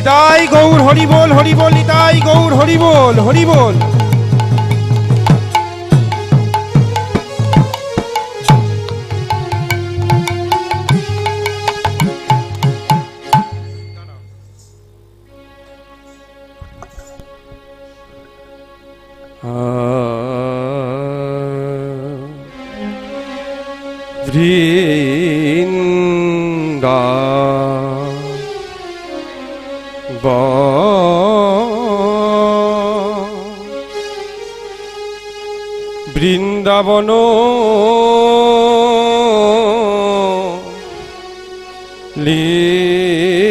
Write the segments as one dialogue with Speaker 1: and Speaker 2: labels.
Speaker 1: নিতাই গৌর হরি বল নিতাই গৌর হরি বল বৃন্দা বৃন্দাবন লীলা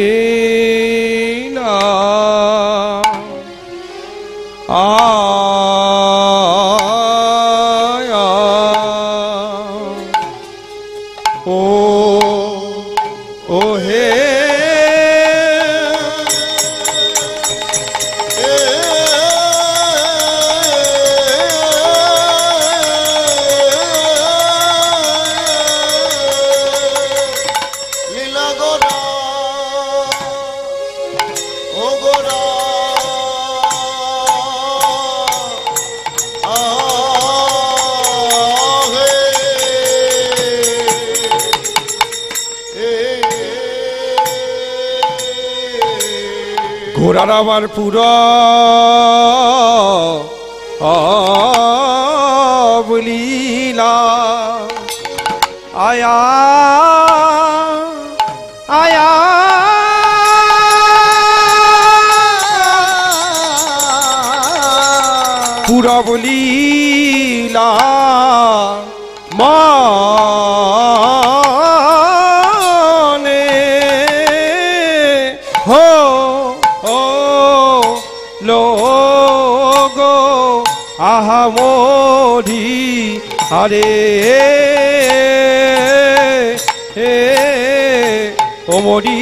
Speaker 1: ও হে ঘোড়ার আমার পুরা বলিলা আয়া আয়া পুরা বলিলা মানে হো লোগো আহা মোরি আরে ও মোরি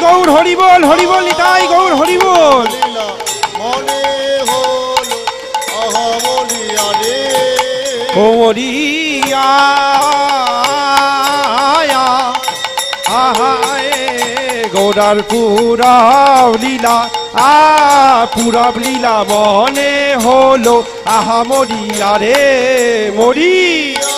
Speaker 1: গৌর হরি বল নিতাই গৌর হরি বল মনে হল আহা বলিয়া রে ও মরিয়া আহা গৌরার পুরাব লীলা পুরাব লীলা মনে হলো আহা মরিয়া রে মরিয়া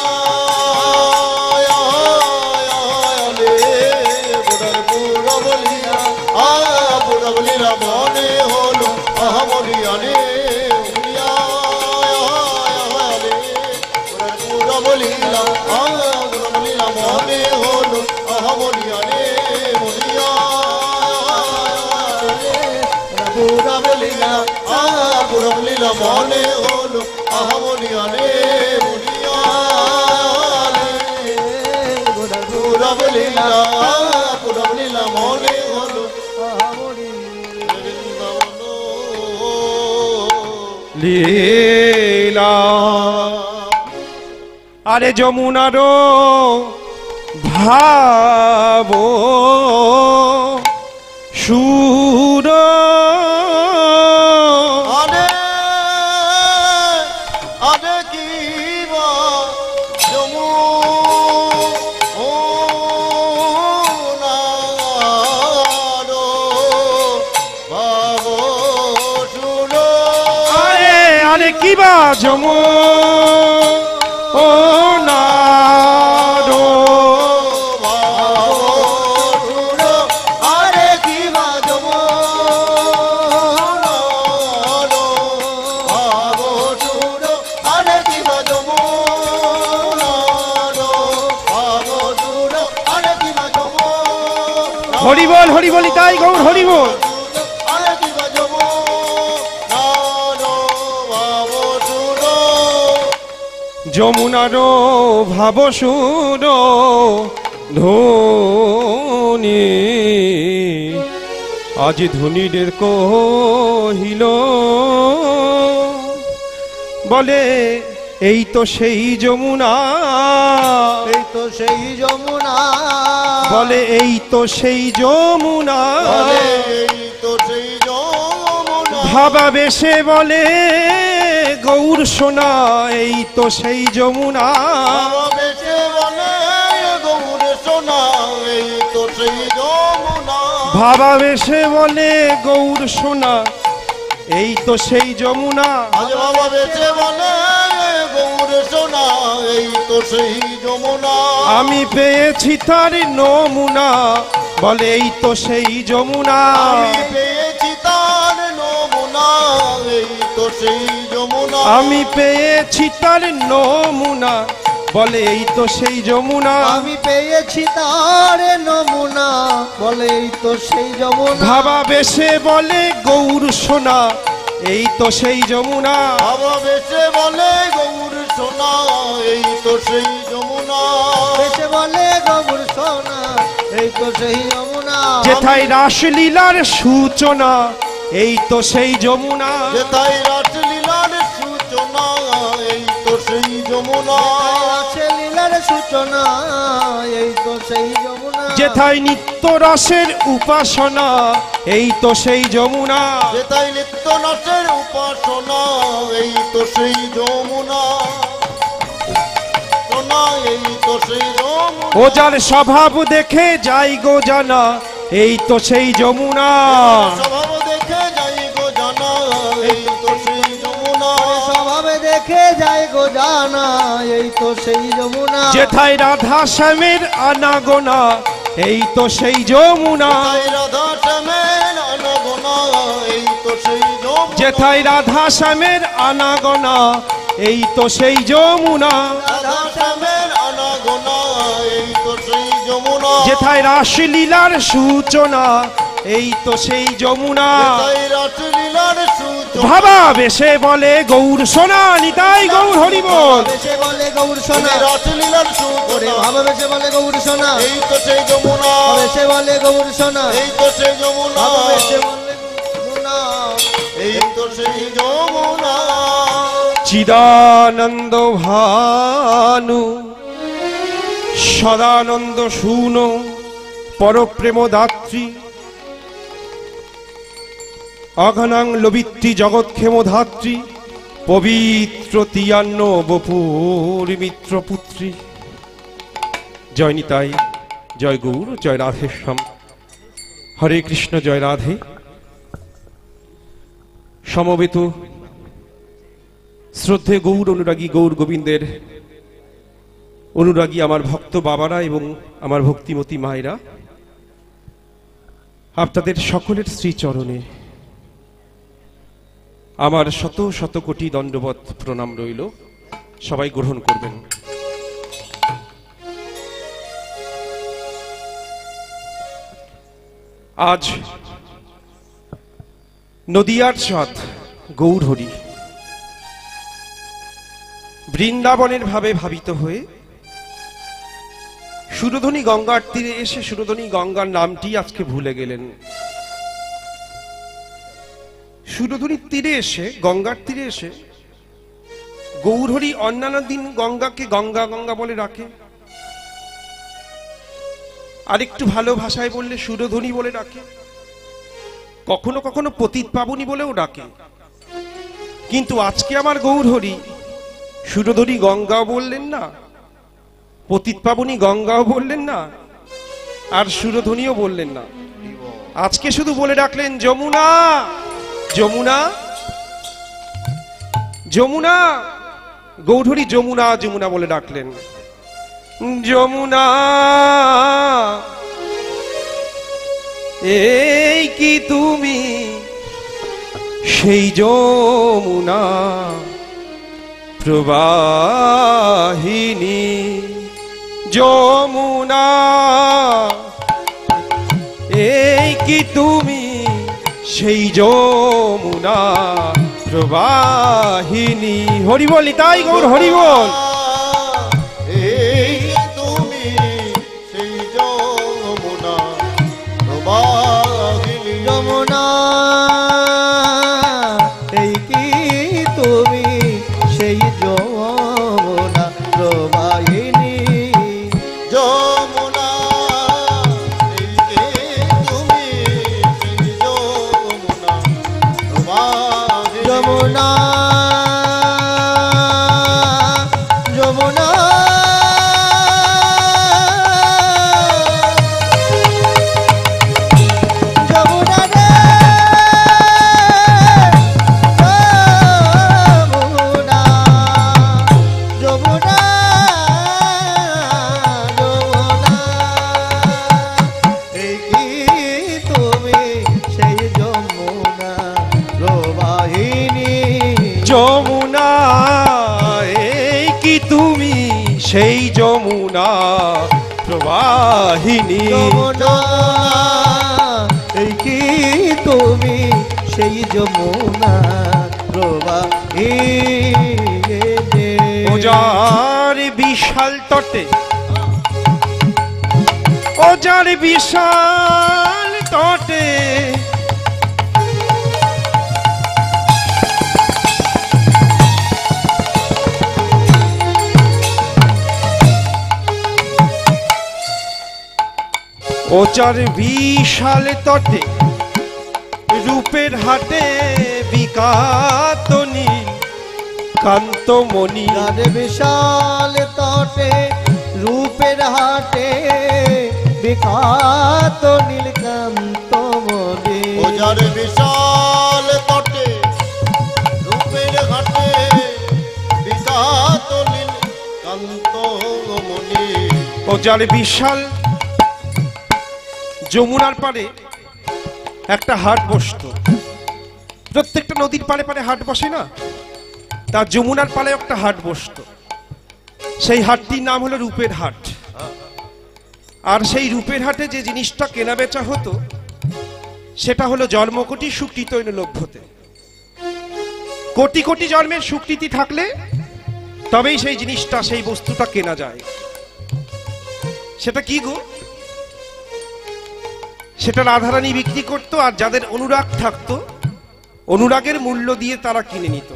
Speaker 1: মনে হলো আহা মরিয়া রে পুরা বলিলা মনে হলো আহা মরিয়া রে মরিয়া পুরা বলিলা মনে হলো আহা মরিয়া রে মরিয়া পুরা বলিলা মনে হলো লীলা আরে যমুনার ভাব সুর আরে আরে কি কিবা যমু ও না হরি বল তাই গৌর হরি বল। যমুনার ভাব সুর ধনী আজ ধনীদের কহিল বলে এই তো সেই যমুনা,
Speaker 2: এই তো সেই যমুনা,
Speaker 1: বলে এই তো সেই যমুনা,
Speaker 2: এই তো সেই যমুনা,
Speaker 1: ভাবা বেশে বলে গৌর সোনা এই তো সেই যমুনা,
Speaker 2: বেশে বলে গৌর সোনা এই তো সেই যমুনা,
Speaker 1: ভাবা বেশে বলে গৌর সোনা এই তো সেই যমুনা,
Speaker 2: আজ বাবা বেশে বলে গৌর সোনা এই তো সেই যমুনা,
Speaker 1: আমি পেয়েছি তার নমুনা বলে এই তো সেই যমুনা,
Speaker 2: আমি পেয়েছি তার নমুনা এই তো সেই যমুনা,
Speaker 1: আমি পেয়েছি তার নমুনা বলে এই তো সেই যমুনা,
Speaker 2: আমি পেয়েছি তার নমুনা বলে এই তো সেই যমুনা,
Speaker 1: ভাবা বেশে বলে গৌর সোনা এই তো সেই যমুনা,
Speaker 2: বাবা বেশে বলে গৌর সোনা এই তো সেই যমুনা, বেশে বলে গৌর সোনা এই তো সেই যমুনা,
Speaker 1: যেথায় রাসলীলার সূচনা এই তো সেই যমুনা,
Speaker 2: যেথায় রাসলীলার সূচনা এই তো সেই যমুনা, রাসলীলার সূচনা এই তো সেই যমুনা,
Speaker 1: যেথায় নিত্য রসের উপাসনা এই তো সেই যমুনা,
Speaker 2: যেথায় নিত্য রসের উপাসনা এই তো সেই যমুনা, সোনা এই তো সেই যমুনা,
Speaker 1: ও যার স্বভাব দেখে যাই গো জানা এই তো সেই যমুনা,
Speaker 2: স্বভাব দেখে যাই গো জানা এই তো সেই যমুনা, স্বভাব দেখে যাই গো জানা এই তো সেই যমুনা,
Speaker 1: যেথায় রাধা শ্যামের আনাগোনা এই তো সেই যমুনা,
Speaker 2: রাধা শ্যামের আনাগোনা এই তো সেই যমুনা,
Speaker 1: যেথায় রাধা শ্যামের আনাগোনা এই তো সেই যমুনা,
Speaker 2: রাধা শ্যামের আনাগোনা এই তো সেই যমুনা,
Speaker 1: যেথায় রাসলীলার সূচনা এই তো সেই যমুনা,
Speaker 2: যেথায় রাসলীলার সূচনা,
Speaker 1: ভাবা বেশে বলে গৌর সোনা নিতাই গৌর হরি বল,
Speaker 2: বেশে বলে গৌর সোনা রাসলীলার সূচনা, ভাবা বেশে বলে গৌর সোনা এই তো সেই যমুনা, বেশে বলে গৌর সোনা এই তো সেই যমুনা, বেশে বলে যমুনা এই তো সেই যমুনা,
Speaker 1: চিদানন্দ ভানু সদানন্দ শুনো পরপ্রেম দাত্রী অঘনাং লবিত্রী জগৎক্ষেম ধাত্রী পবিত্র তিয়ান্ন বপুর মিত্র পুত্রী। জয় নিতাই, জয় গৌর, জয় রাধেশ্যাম, হরে কৃষ্ণ, জয় রাধে। সমবেত শ্রদ্ধে গৌর অনুরাগী গৌর গোবিন্দের অনুরাগী আমার ভক্ত বাবারা এবং আমার ভক্তিমতী মায়েরা, আপনাদের সকলের শ্রীচরণে আমার শত শত কোটি দণ্ডবত প্রণাম রইল। সবাই গ্রহণ করবেন। আজ নদিয়ার চাঁদ গৌরহরি বৃন্দাবনের ভাবে ভাবিত হয়ে সুরধনী গঙ্গার তীরে এসে সুরধনী গঙ্গার নামটি আজকে ভুলে গেলেন। সুরধনীর তীরে এসে, গঙ্গার তীরে এসে গৌরহরি অন্যান্য দিন গঙ্গাকে গঙ্গা গঙ্গা বলে ডাকে, আরেকটু ভালো ভাষায় বললে সুরধনী বলে ডাকে, কখনো কখনো পতিত পাবনী বলেও ডাকে। কিন্তু আজকে আমার গৌরহরি সুরধনী গঙ্গাও বললেন না, পতিত পাবনী গঙ্গাও বললেন না, আর সুরধনীও বললেন না। আজকে শুধু বলে ডাকলেন যমুনা যমুনা যমুনা। গৌরহরি যমুনা যমুনা বলে ডাকলেন, যমুনা এই কি তুমি সেই যমুনা প্রবাহিনী, যমুনা কি তুমি সেই যমুনা প্রবাহিনী। হরি বল, তাই গৌর হরি বল।
Speaker 2: এই তুমি সেই যমুনা প্রবাহিনী। যমুনা এই কি তুমি সেই যমুনা প্রবাহিনী। যমুনা এই কি তুমি সেই যমুনা প্রবাহিনী। যমুনা যমুনা যমুনা রে যমুনা যমুনা যমুনা এই কি তুমি সেই যমুনা প্রবাহিনী।
Speaker 1: যমুনা এই কি তুমি সেই যমুনা প্রবাহিনী।
Speaker 2: যমুনা এই কি তুমি সেই যমুনা প্রবাহিনী।
Speaker 1: ওজার বিশাল তটে, ওজার বিশাল তটে ওচার বিশাল তটে রূপের হাটে বিকাত নীল কান্তমণি।
Speaker 2: যার বিশাল তটে রূপের হাটে বিখ্যাত নীলকান্ত মণি। যার বিশাল তটে রূপের হাটে বিখ্যাত নীলকান্ত মণি।
Speaker 1: ওজার বিশাল যমুনার পারে একটা হাট বসতো। প্রত্যেকটা নদীর পারে পারে হাট বসে না, তার যমুনার পারে একটা হাট বসতো। সেই হাটটির নাম হলো রূপের হাট। আর সেই রূপের হাটে যে জিনিসটা কেনা বেচা হতো সেটা হলো জন্মকোটি সুকৃতৈন লভ্যতে। কোটি কোটি জন্মের সুকৃতি থাকলে তবেই সেই জিনিসটা, সেই বস্তুটা কেনা যায়। সেটা কি গো? সেটা রাধারানী বিক্রি করত, আর যাদের অনুরাগ থাকতো অনুরাগের মূল্য দিয়ে তারা কিনে নিত।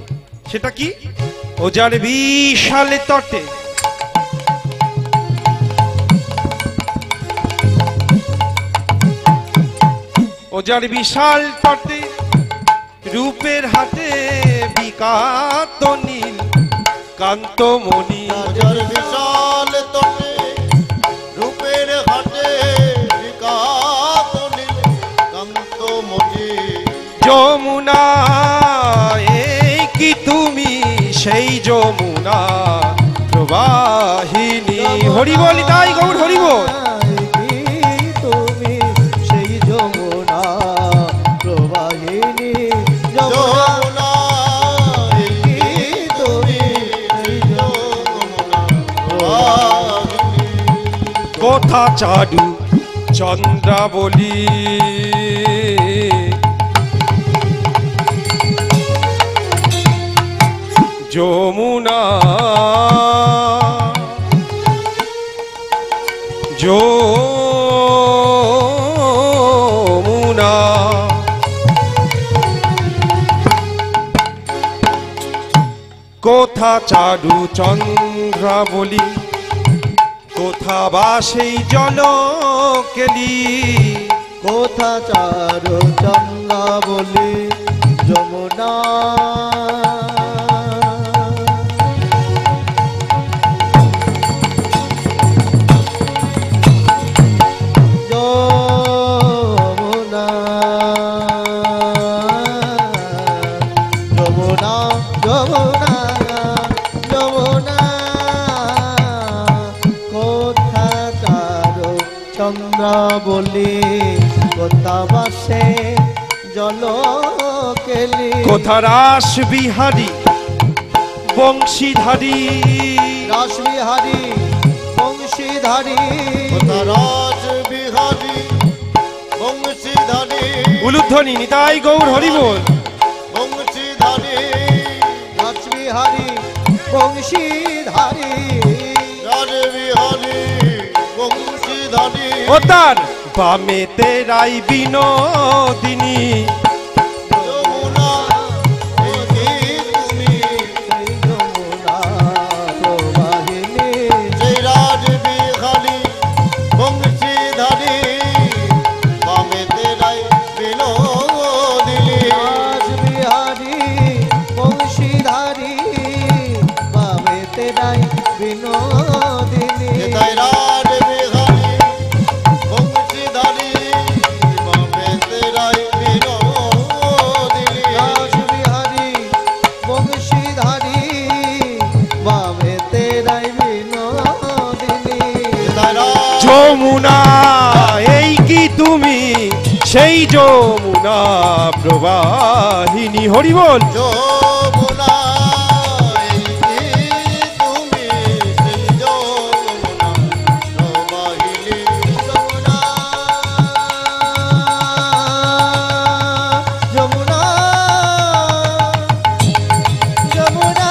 Speaker 1: সেটা কি? ওজার বিশাল তটে ওজার বিশাল তটে রূপের হাটে বিকাত নীল কান্তমণি।
Speaker 2: ওজার বিশাল তটে রূপের হাটে বিখ্যাত নীলকান্তমণি।
Speaker 1: যমুনা এই কি তুমি সেই যমুনা প্রবাহিনী। হরি বলি, তাই গৌর হরি বল।
Speaker 2: তুমি সেই যমুনা প্রবাহিনী। যমুনা এই তুমি সেই যমুনা প্রবাহিনী।
Speaker 1: কথা চাডু চন্দ্রাবলী যমুনা যমুনা কোথা চাডু চন্দ্রাবলী, কোথা বা সেই জলকেলি।
Speaker 2: কোথা চারু চন্দ্রাবলী যমুনা। যমুনা যমুনা যমুনা যমুনা কোথা চারু চন্দ্রাবলী, কোথা বাসে জলকেলি।
Speaker 1: কোথা রাস বিহারী বংশীধারী,
Speaker 2: রাস বিহারী বংশীধারী। কোথা রাস বিহারী বংশীধারী।
Speaker 1: উলুধ্বনি নিতাই গৌর হরি বল।
Speaker 2: বংশীধারী রাজবিহারী বংশীধারী রাজবিহারী বংশীধারী
Speaker 1: ও তার বামে তেরাই বিনোদিনী
Speaker 2: যমুনা এই তুমি সেই যমুনা প্রবাহিনী সেই রাজবিহারী বংশীধারী বামে তেরাই বিনোদিনী রাজবিহারী বংশীধারী বামে তেরাই বিনোদিনী তাই রাজবিহারী বংশীধারী বামে তেরাই বিনোদিনী রাজবিহারী বংশীধারী বামে তেরাই বিনোদিনী
Speaker 1: যমুনা এই কি তুমি সেই যমুনা প্রবাহিনী হরি বল।
Speaker 2: যমুনা এই কি তুমি সেই যমুনা প্রবাহিনী যমুনা যমুনা যমুনা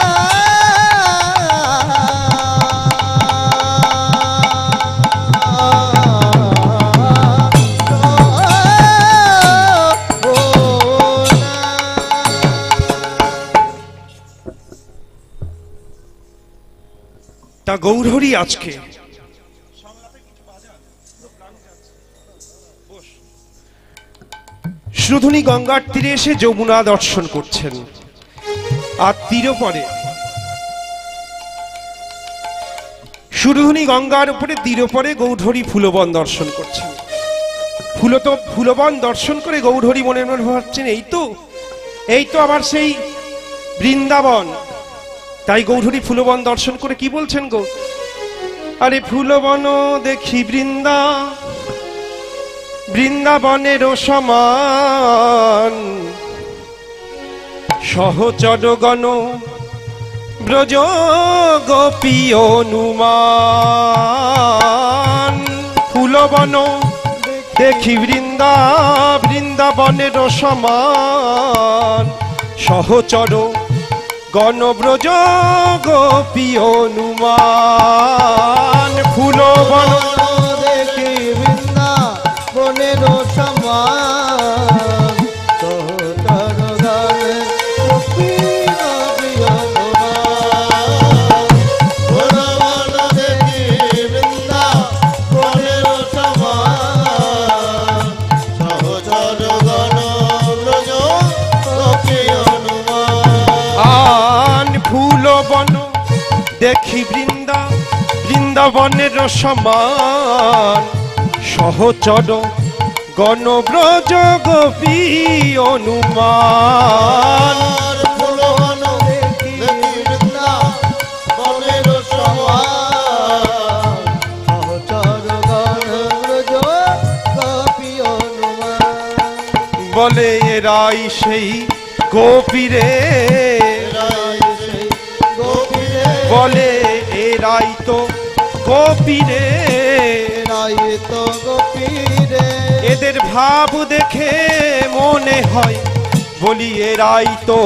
Speaker 1: তা গৌরহরি আজকে সুরধুনী গঙ্গার তীরে এসে যমুনা দর্শন করছেন, আর তীরপরে সুরধুনী গঙ্গার উপরে তীরপরে গৌরহরি ফুলবন দর্শন করছেন। ফুলবন দর্শন করে গৌরহরি মনে মনে ভাবছেন এই তো আবার সেই বৃন্দাবন। তাই গৌরহরি ফুলবন দর্শন করে কি বলছেন গো, আরে ফুলবন দেখি বৃন্দাবনেরও সমান, সহচর গণ ব্রজ গোপী অনুমান। ফুলবন দেখি বৃন্দাবনেরও সমান, সহচর গণব্রজ গোপী অনুমান। ফুলবন
Speaker 2: দেখি বৃন্দাবনের সমান, সহচর গণে গোপী অনুমান। ফুলবন দেখি বৃন্দাবনের সমান, সহচর গণব্রজ গোপী অনুমান।
Speaker 1: ফুলবন দেখি বৃন্দাবনের সমান, সহচর গণব্রজ গোপী অনুমান।
Speaker 2: ফুলবন দেখি বৃন্দাবনের সমান, সহচর গণব্রজ গোপী অনুমান।
Speaker 1: বলে এরাই সেই গোপীরে, বলে এরাই তো গোপীরে, এদের ভাব দেখে মনে হয় বলি এরাই তো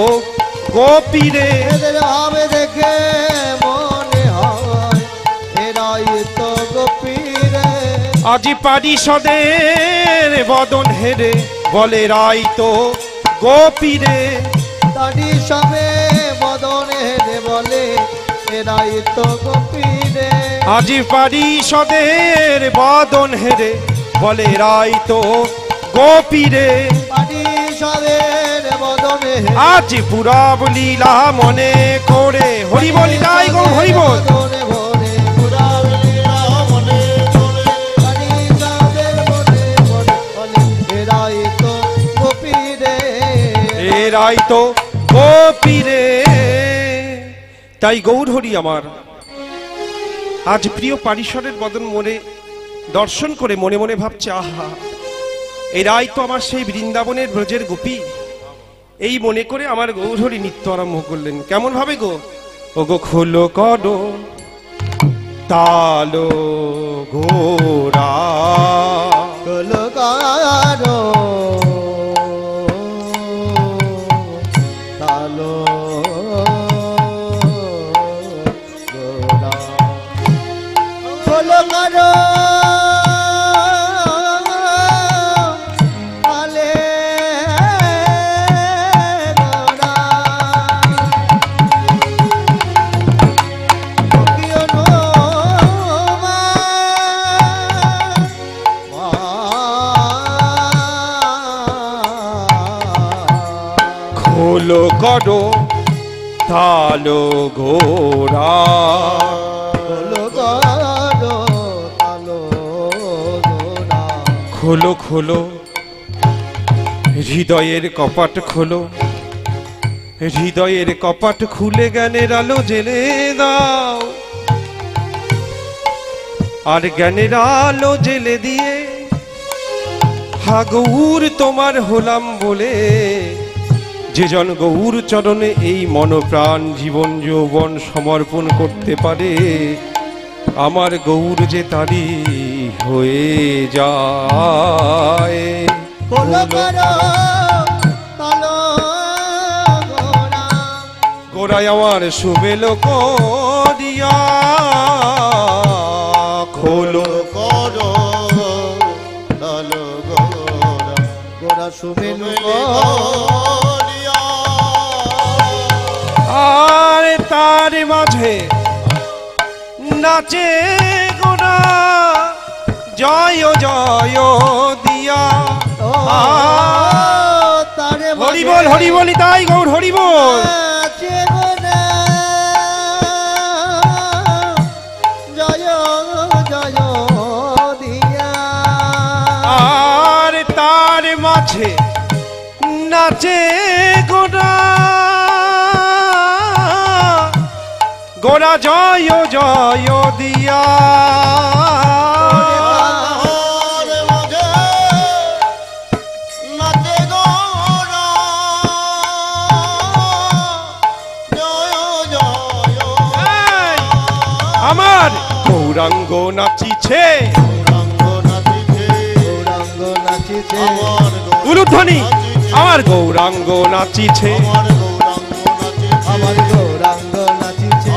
Speaker 1: গোপীরে।
Speaker 2: এদের ভাব দেখে মনে হয় এরাই তো গোপীরে।
Speaker 1: আজি পারিষদের বদন হেরে বলে রাই তো গোপীরে।
Speaker 2: দাড়ি সবে বদনে হেরে বলে এরাই তো গোপীরে।
Speaker 1: আজি পারিষদের বদন হেরে বলে রাই তো গোপীরে।
Speaker 2: পারিষদের বদনে
Speaker 1: আজ পুরাব লীলা মনে করে হরি বলি তাই গো হরি বল। এরাই তো গোপীরে। তাই গৌরহরি আমার আজ প্রিয় পারিষদের বদন মনে দর্শন করে মনে মনে ভাবছে, আহা এরাই তো আমার সেই বৃন্দাবনের ব্রজের গোপী। এই মনে করে আমার গৌরহরি নৃত্য আরম্ভ করলেন। কেমন ভাবে গো, ও গো খোলো করো তালো ঘোরা,
Speaker 2: খোলো করো তালো গোরা খোলো করো তালে গোরা কিও নো
Speaker 1: খোলো করো তালো গোরা
Speaker 2: খোলো করো তালো গোরা
Speaker 1: খোলো খোলো হৃদয়ের কপাট খোলো, হৃদয়ের কপাট খুলে জ্ঞানের আলো জেলে দাও, আর জ্ঞানের আলো জেলে দিয়ে হা গৌর তোমার হলাম বলে যে জন গৌর চরণে এই মনপ্রাণ জীবন যৌবন সমর্পণ করতে পারে, আমার গৌর যে তারি হয়ে যায়।
Speaker 2: খোলো করো তালো গোরা
Speaker 1: গোড়ায় আমার শুভেলো করিয়া খোলো
Speaker 2: করো তালো গোরা গোরা শুভেলু
Speaker 1: আর তার মাঝে নাচে গোরা জয় জয় দিয়া
Speaker 2: তারে
Speaker 1: হরি বল হরি বলি তাই গৌর হরি বল।
Speaker 2: জয় জয় দিয়া
Speaker 1: আর তার মাঝে নাচে গোরা গোরা জয় জয় দিয়া আমার গৌরাঙ্গ নাচিছে উলুধ্বনি আমার গৌরাঙ্গ নাচিছে
Speaker 2: আমার গৌরাঙ্গ নাচিছে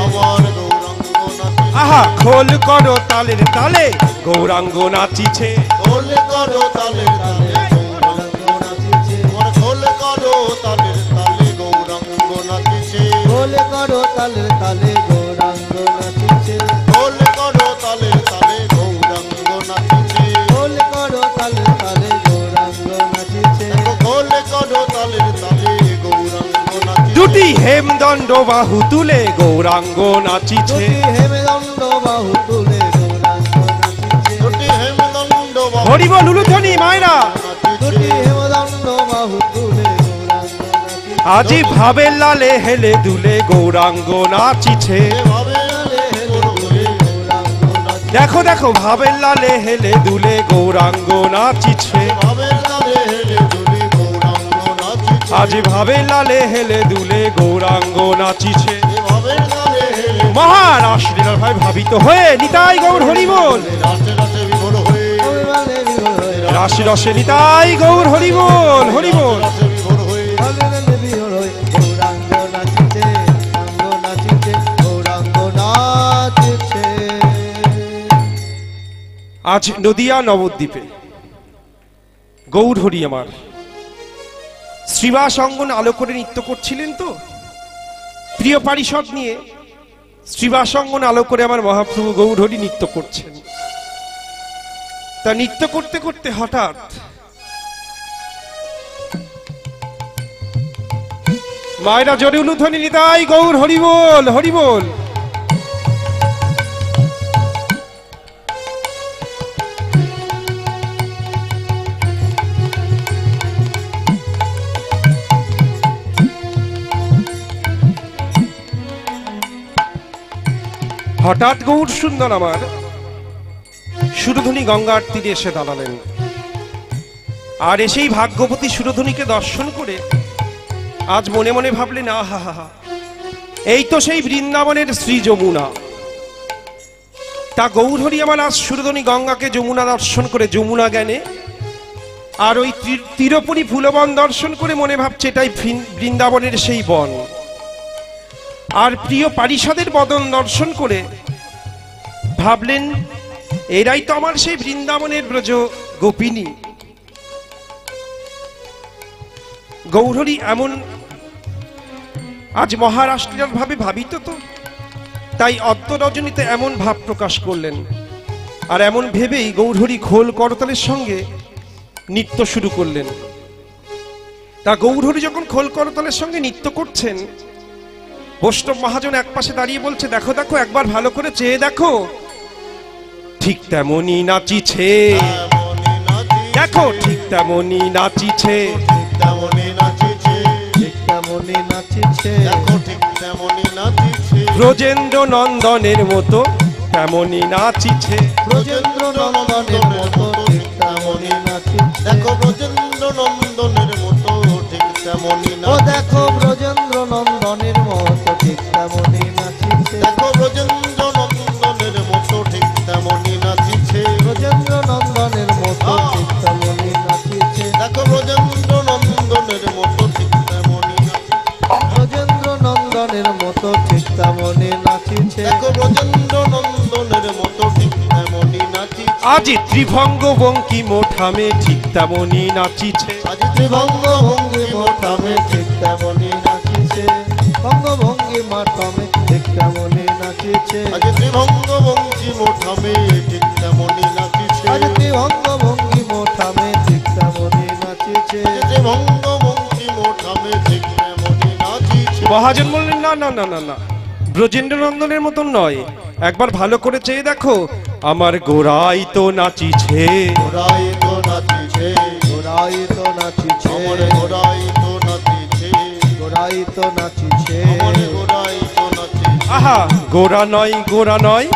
Speaker 1: আহা খোল করো তালের তালে গৌরাঙ্গ নাচিছে
Speaker 2: খোল করো তালের তালে গৌরাঙ্গ নাচিছে খোল করো তালের তালে গৌরাঙ্গ নাচিছে খোল করো তালের তালে গৌরাঙ্গ নাচিছে খোল করো তালের তালে গৌরাঙ্গ নাচিছে খোল করো তালের তালে গৌরাঙ্গ নাচিছে খোল করো তালের তালে গৌরাঙ্গ নাচিছে
Speaker 1: দুটি হেমদণ্ড বাহু তুলে গৌরাঙ্গ নাচিছে
Speaker 2: হেমদণ্ড বাহু তুলে গৌরাঙ্গ নাচিছে দুটি হেমদণ্ড বাহু
Speaker 1: হরি বল উলুধ্বনি মায়েরা
Speaker 2: দুটি হেমদণ্ড বাহু তুলে গৌরাঙ্গ নাচিছে
Speaker 1: আজি ভাবের লালে হেলে দুলে গৌরাঙ্গ নাচিছে দেখো দেখো ভাবের লালে হেলে দুলে গৌরাঙ্গ নাচিছে আজি ভাবের লালে হেলে দুলে গৌরাঙ্গ নাচিছে মহারাস লীলার ভাই ভাবিত হয়ে নিতাই গৌর হরি বল রাশি রসে নিতাই গৌর হরি বল হরি বল।
Speaker 2: গৌরাঙ্গ নাচিছে গৌরাঙ্গ নাচিছে।
Speaker 1: আজ নদিয়া নবদ্বীপে গৌর হরি আমার শ্রীবাস অঙ্গন আলো করে নৃত্য করছিলেন, তো প্রিয় পারিষদ নিয়ে শ্রীবাস অঙ্গন আলো করে আমার মহাপ্রভু গৌর হরি নৃত্য করছেন। তা নৃত্য করতে করতে হঠাৎ মায়েরা জোরে উলুধ্বনি নিতাই গৌর হরি বল হরি বল। হঠাৎ গৌর সুন্দর আমার সুরধনী গঙ্গার তীরে এসে দাঁড়ালেন, আর এসেই ভাগ্যবতী সুরধনীকে দর্শন করে আজ মনে মনে ভাবলেন আহা হা হা, এই তো সেই বৃন্দাবনের শ্রী যমুনা। তা গৌর হরি আমার আজ সুরধনী গঙ্গাকে যমুনা দর্শন করে যমুনা জ্ঞানে আর ওই তীরপুরী ফুলবন দর্শন করে মনে ভাবছে এটাই বৃন্দাবনের সেই বন। আর প্রিয় পারিষদের বদন দর্শন করে ভাবলেন এরাই তো আমার সেই বৃন্দাবনের ব্রজ গোপিনী। গৌরহরি এমন আজ মহারাষ্ট্রের ভাবে ভাবিত তো, তাই অদ্য রজনীতে এমন ভাব প্রকাশ করলেন। আর এমন ভেবেই গৌরহরি খোল করতালের সঙ্গে নৃত্য শুরু করলেন। তা গৌরহরি যখন খোল করতালের সঙ্গে নৃত্য করছেন, বৈষ্ণব মহাজন এক পাশে দাঁড়িয়ে বলছে, দেখো দেখো একবার ভালো করে চেয়ে দেখো, ঠিক তেমনই নাচিছে, দেখো ঠিক তেমনই নাচিছে, ব্রজেন্দ্র নন্দনের মতো তেমনই নাচিছে,
Speaker 2: ব্রজেন্দ্র নন্দনের মতো ঠিক তেমনই নাচিছে, দেখো ব্রজেন্দ্র নন্দনের মতো ঠিক তেমনই নাচিছে, ও দেখো ব্রজেন্দ্র নন্দনের মতো ঠিক তেমনই নাচিছে, দেখো ব্রজেন্দ্র নন্দনের মতো ঠিক তেমনই নাচিছে, ব্রজেন্দ্র নন্দনের মতো ঠিক তেমনই নাচিছে, দেখো ব্রজেন্দ্র নন্দনের মতো ঠিক তেমনই নাচিছে, ব্রজেন্দ্র নন্দনের মতো ঠিক তেমনই নাচিছে, দেখো ব্রজেন্দ্র নন্দনের মতো ঠিক তেমনই নাচিছে,
Speaker 1: আজ ত্রিভঙ্গ বঙ্কি মোঠামে ঠিক তেমনই নাচিছে,
Speaker 2: আজ ত্রিভঙ্গ ভঙ্গি মোঠামে ঠিক তেমনই নাচিছে, ভঙ্গ ভঙ্গি মাঠামে ঠিক তেমনই নাচিছে, আজ ত্রিভঙ্গ ভঙ্গি মোঠামে ঠিক তেমনই নাচিছে, আজ ত্রিভঙ্গ ভঙ্গি মোঠামে ঠিক তেমনই নাচিছে, ত্রিভঙ্গ ভঙ্গি মোঠামে ঠিক তেমনই নাচিছে।
Speaker 1: মহাজন বললেন, না না না না না, ব্রজেন্দ্র নন্দনের মতন নয়, একবার ভালো করে চেয়ে দেখো, আমার গোড়াই তো নাচিছে,
Speaker 2: গোড়াই তো নাচিছে, গোড়াই তো নাচিছে, আমার গোড়াই তো নাচিছে, গোড়াই তো নাচিছে, আমার গোড়াই তো নাচিছে,
Speaker 1: আহা গোড়া নয় গোড়া নয়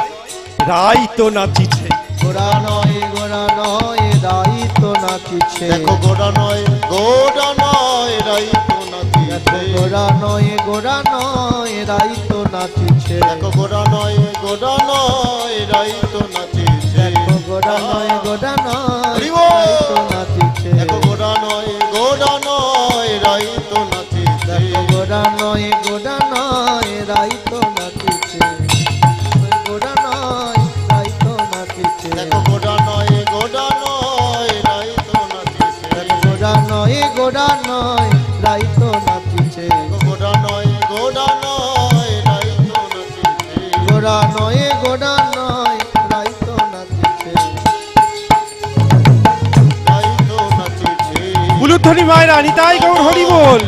Speaker 1: রাই তো নাচিছে,
Speaker 2: গোড়া নয় গোড়া নয় রাই তো নাচিছে, দেখো গোড়া নয় গোড়া নয় রাই তো নাচিছে, গোড়া নয় গোড়া নয় রাই তো নাচিছে, দেখো গোড়া নয় গোড়া নয় রাই তো নাচিছে, দেখো গোড়া নয় গোড়া নয় রাই তো নাচিছে, দেখো গোড়া নয় গোড়া নয় রাই তো নাচিছে, দেখো গোড়া নয় গোড়া নয় রাই তো নাচিছে, গোড়া নয় রাই তো নাচিছে, দেখো গোড়া নয় গোড়া নয় রাই তো নাচিছে, দেখো গোড়া নয় গোড়া নয় রাই তো নাচিছে, গোড়া নয় গোড়া নয় রাই তো নাচিছে, গোড়া নয় গোড়া নয় রাই তো নাচিছে, রাই তো নাচিছে,
Speaker 1: উলুধ্বনি মায়ের আনি তাই গৌর হরি বল,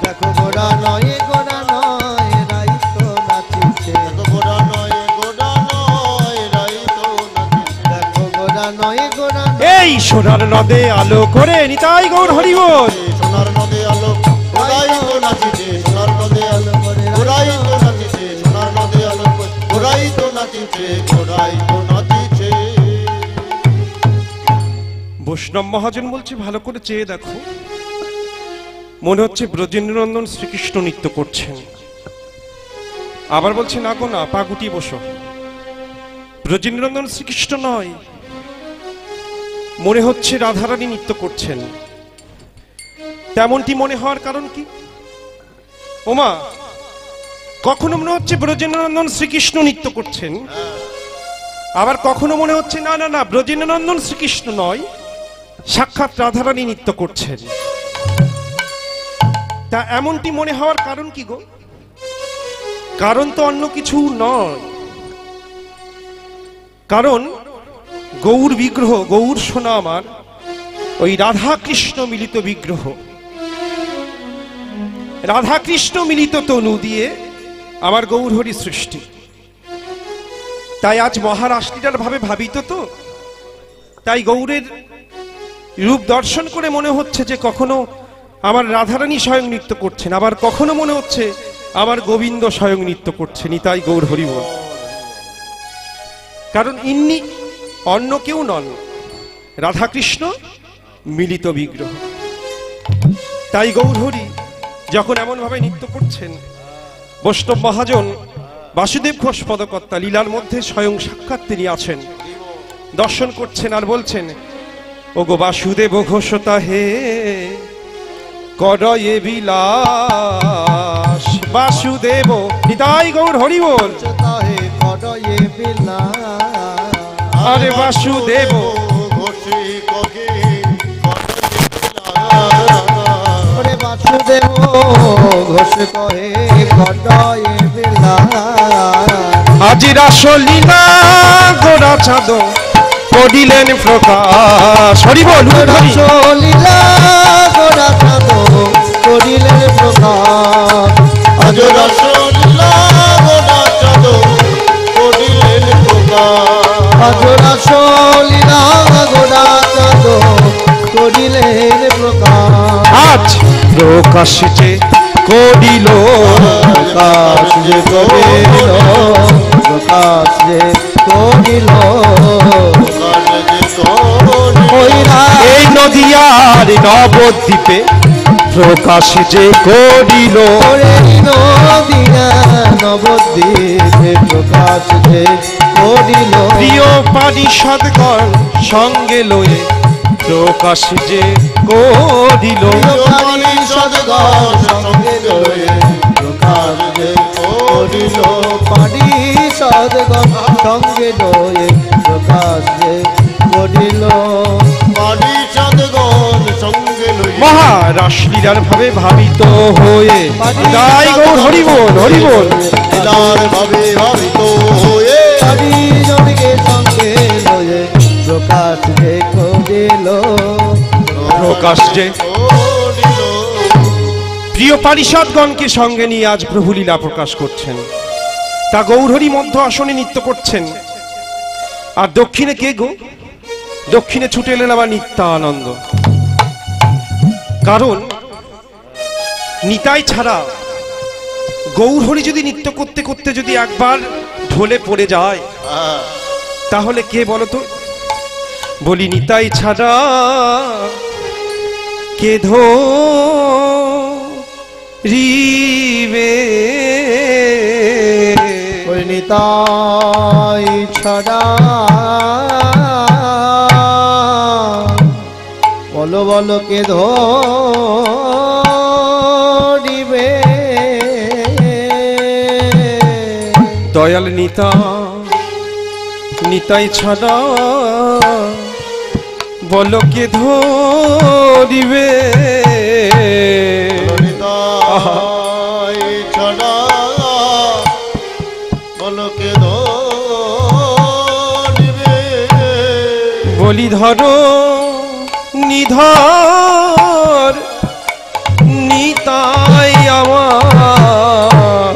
Speaker 2: দেখো গোড়া নয় গোড়া নয় রাই তো নাচিছে, দেখো গোড়া নয় গোড়া নয় রাই তো নাচিছে, দেখো গোড়া নয় গোড়া
Speaker 1: এই সোনার নদে আলো করে নিতাই গৌর হরি বল,
Speaker 2: সোনার নদে আলো গোড়াই তো নাচিছে, সোনার নদে আলো গোড়াই তো নাচিছে, সোনার নদে আলো গোড়াই তো নাচিছে, গোড়াই তো নাচিছে।
Speaker 1: বৈষ্ণব মহাজন বলছে ভালো করে চেয়ে দেখো, মনে হচ্ছে ব্রজেন্দ্রনন্দন শ্রীকৃষ্ণ নৃত্য করছেন। আবার বলছে না গো না, পা গুটিয়ে বসো, ব্রজেন্দ্রনন্দন শ্রীকৃষ্ণ নয়, মনে হচ্ছে রাধারানী নৃত্য করছেন। তেমনটি মনে হওয়ার কারণ কি? ওমা, কখনো মনে হচ্ছে ব্রজেন্দ্রনন্দন শ্রীকৃষ্ণ নৃত্য করছেন, আবার কখনো মনে হচ্ছে না না না, ব্রজেন্দ্রনন্দন শ্রীকৃষ্ণ নয়, সাক্ষাৎ রাধারানী নৃত্য করছেন। তা এমনটি মনে হওয়ার কারণ কি গো? কারণ তো অন্য কিছু নয়, কারণ গৌর বিগ্রহ, গৌর সোনা আমার ওই রাধা কৃষ্ণ মিলিত বিগ্রহ, রাধা কৃষ্ণ মিলিত তনু দিয়ে আমার গৌর হরি সৃষ্টি। তাই আজ মহারাষ্ট্রীটার ভাবে ভাবিত তো, তাই গৌরের রূপ দর্শন করে মনে হচ্ছে যে কখনো আমার রাধারানী স্বয়ং নৃত্য করছেন, আবার কখনো মনে হচ্ছে আমার গোবিন্দ স্বয়ং নৃত্য করছেন। তাই গৌর হরি বল, কারণ ইন্নি অন্য কেউ নন, রাধাকৃষ্ণ মিলিত বিগ্রহ। তাই গৌর হরি যখন এমন ভাবে নৃত্য করছেন, বৈষ্ণব মহাজন বাসুদেব ঘোষ পদকর্তা লীলার মধ্যে স্বয়ং সাক্ষাৎ তিনি আছেন, দর্শন করছেন আর বলছেন ও গো বাসুদেব ঘোষতা হে করয়ে বিলাস বাসুদেব নিতাই গৌর হরি বল
Speaker 2: তাহে করয়ে বিলাস
Speaker 1: আরে বাসুদেব
Speaker 2: ঘোষে কহে ওরে বাসুদেব ঘোষ কহে করয়ে বিলাস
Speaker 1: আজি রাসলীলা গোরা চাঁদ করিলেন প্রকাশ হরি বল
Speaker 2: রাসলীলা গোরা চাঁদ করিলেন প্রকাশ আজ রাসলীলা গোরা চাঁদ করিলেন প্রকাশ আজ রাসলীলা গোরা চাঁদ করিলেন প্রকাশ
Speaker 1: আজ প্রকাশ যে করিল
Speaker 2: প্রকাশ যে করিল প্রকাশ যে করিল
Speaker 1: এই নদিয়ার নবদ্বীপে প্রকাশ যে করিল
Speaker 2: নদিয়া নবদ্বীপে প্রকাশ যে করিল
Speaker 1: প্রিয় পারিষদগণ সঙ্গে লয়ে প্রকাশ যে করিল
Speaker 2: পারিষদগণ সঙ্গে লয়ে প্রকাশ যে করিল পারিষদগণ সঙ্গে লয়ে প্রকাশ যে করিল পারিষদগণ সঙ্গে লয়ে
Speaker 1: মহারাসলীলার ভাবে ভাবিত হয়ে তাই গৌর হরি বল হরি বল
Speaker 2: ভাবে ভাবিত হয়ে পারিজনকে সঙ্গে লয়ে প্রকাশ যে করিল
Speaker 1: প্রকাশ যে প্রিয় পারিষদগণকে সঙ্গে নিয়ে আজ প্রভু লীলা প্রকাশ করছেন তা গৌরহরি মধ্য আসনে নৃত্য করছেন আর দক্ষিণে কে গো দক্ষিণে ছুটে এলেন আবার নিত্যানন্দ কারণ নিতাই ছাড়া গৌরহরি যদি নৃত্য করতে করতে যদি একবার ঢলে পড়ে যায় তাহলে কে বলতো বলি নিতাই ছাড়া কে ধরিবে
Speaker 2: ওই নিতাই ছাড়া বলো বলো কে ধরিবে
Speaker 1: দয়াল নিতাই ছাড়া বলো কে ধরিবে
Speaker 2: নিতাই ছাড়া বলো কে ধরিবে
Speaker 1: বলি ধরো নিধর নিতাই আমার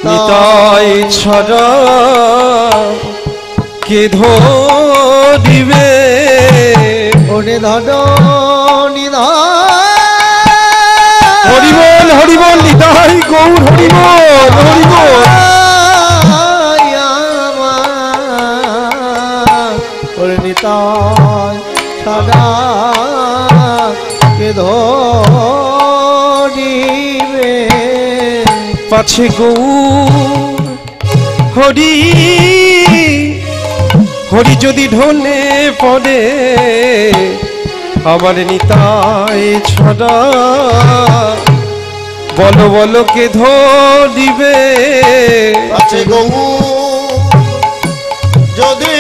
Speaker 1: নিতাই ছাড়া কে ধরিবে
Speaker 2: ওরে ধর
Speaker 1: হরিবল হরিবল নিতাই গৌর হরিবল হরিবল
Speaker 2: ওরে নিতাই ছাড়া কে ধরিবে
Speaker 1: পাছে গৌর হরি হরি যদি ঢলে পড়ে আমার নিতাই ছড়া বলো বলো কে ধরিবে
Speaker 2: আছে গৌ যদি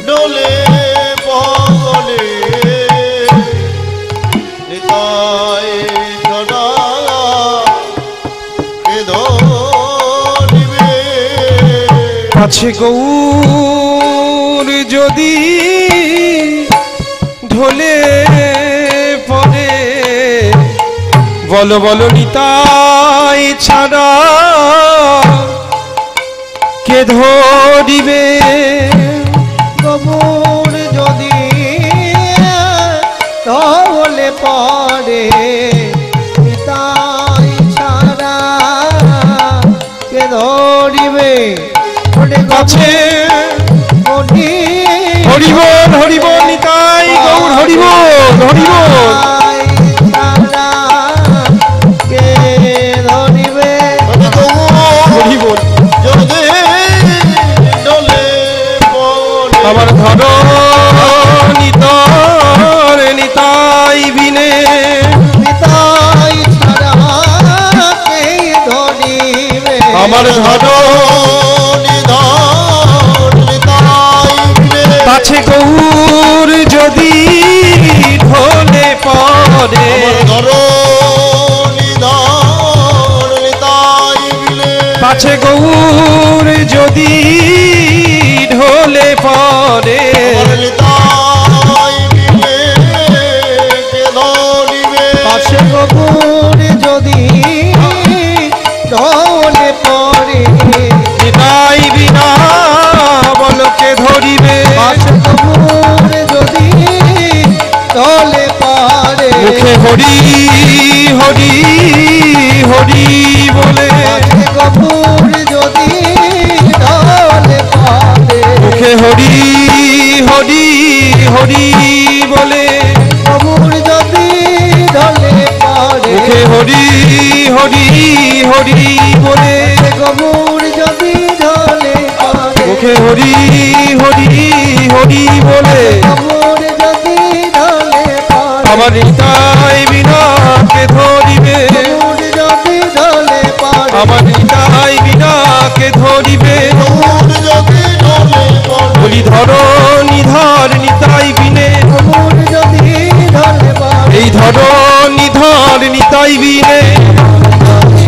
Speaker 2: ডোলে বলে নিতাই ছড়া কে ধরিবে
Speaker 1: আছে গৌর যদি ঢলে পড়ে বলো বলো নিতাই ছাড়া কে ধরিবে
Speaker 2: কবুর যদি ঢলে পড়ে নিতাই ছাড়া কে ধরিবে
Speaker 1: আছে হরিবল হরিবল নিতাই গৌর হরিবল হরিবল
Speaker 2: কে ধরিবে
Speaker 1: হরিবল
Speaker 2: যদি ঢলে পারে
Speaker 1: মুখে হরি হরি হরি বলে
Speaker 2: কপুর যদি ঢলে পারে
Speaker 1: মুখে হরি হরি হরি বলে
Speaker 2: কপুর যদি ঢলে পারে
Speaker 1: মুখে হরি হরি হরি বলে
Speaker 2: কপুর যদি ঢলে পারে
Speaker 1: মুখে হরি হরি হরি বলে
Speaker 2: কপুর যদি ঢলে পারে
Speaker 1: আমার নিতাই বিনাকে ধরিবে
Speaker 2: কপুর যদি ঢলে পারে
Speaker 1: আমার নিতাই বিনাকে ধরিবে বলি ধর নিধর নিতাই বিনে
Speaker 2: কপুর যদি ঢলে পারে
Speaker 1: এই ধর নিধর নিতাই বিনে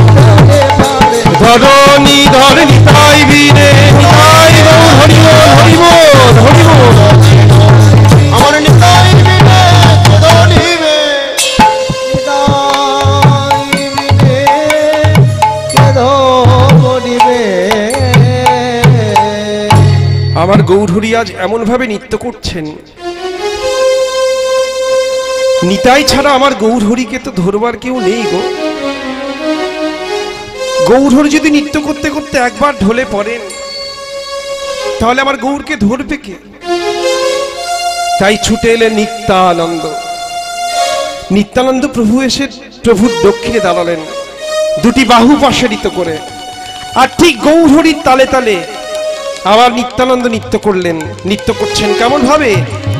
Speaker 2: ঢলে পারে
Speaker 1: ধর নিধর নিতাই বিনে নিতাই গৌর হরি বল হরি বল হরি বল
Speaker 2: আমার নিতাই বিনে ধরিবে নিতাই বিনে ধরিবে
Speaker 1: আমার গৌরহরি আজ এমন ভাবে নৃত্য করছেন নিতাই ছাড়া আমার গৌরহরিকে তো ধরবার কেউ নেই গো গৌরহরি যদি নৃত্য করতে করতে একবার ঢলে পড়েন তাহলে আমার গৌরকে ধরবে কে তাই ছুটে এলেন নিত্যানন্দ নিত্যানন্দ প্রভু এসে প্রভুর দক্ষিণে দাঁড়ালেন দুটি বাহু প্রসারিত করে আর ঠিক গৌরহরির তালে তালে আবার নিত্যানন্দ নৃত্য করলেন নৃত্য করছেন কেমন ভাবে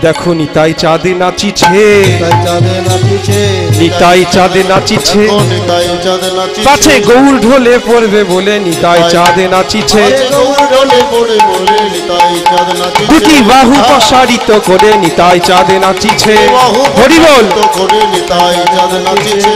Speaker 1: দেখো নিতাই চাঁদে নাচিছে
Speaker 2: তাই চাঁদে নাচিছে
Speaker 1: নিতাই চাঁদে নাচিছে
Speaker 2: নিতাই চাঁদে নাচিছে
Speaker 1: পাছে গৌর ঢলে পড়বে বলে নিতাই চাঁদে নাচিছে
Speaker 2: গৌর ঢলে পড়ে বলে নিতাই চাঁদে নাচিছে
Speaker 1: দুটি বাহু প্রসারিত করে নিতাই চাঁদে নাচিছে হরি বল
Speaker 2: করে নিতাই চাঁদে নাচিছে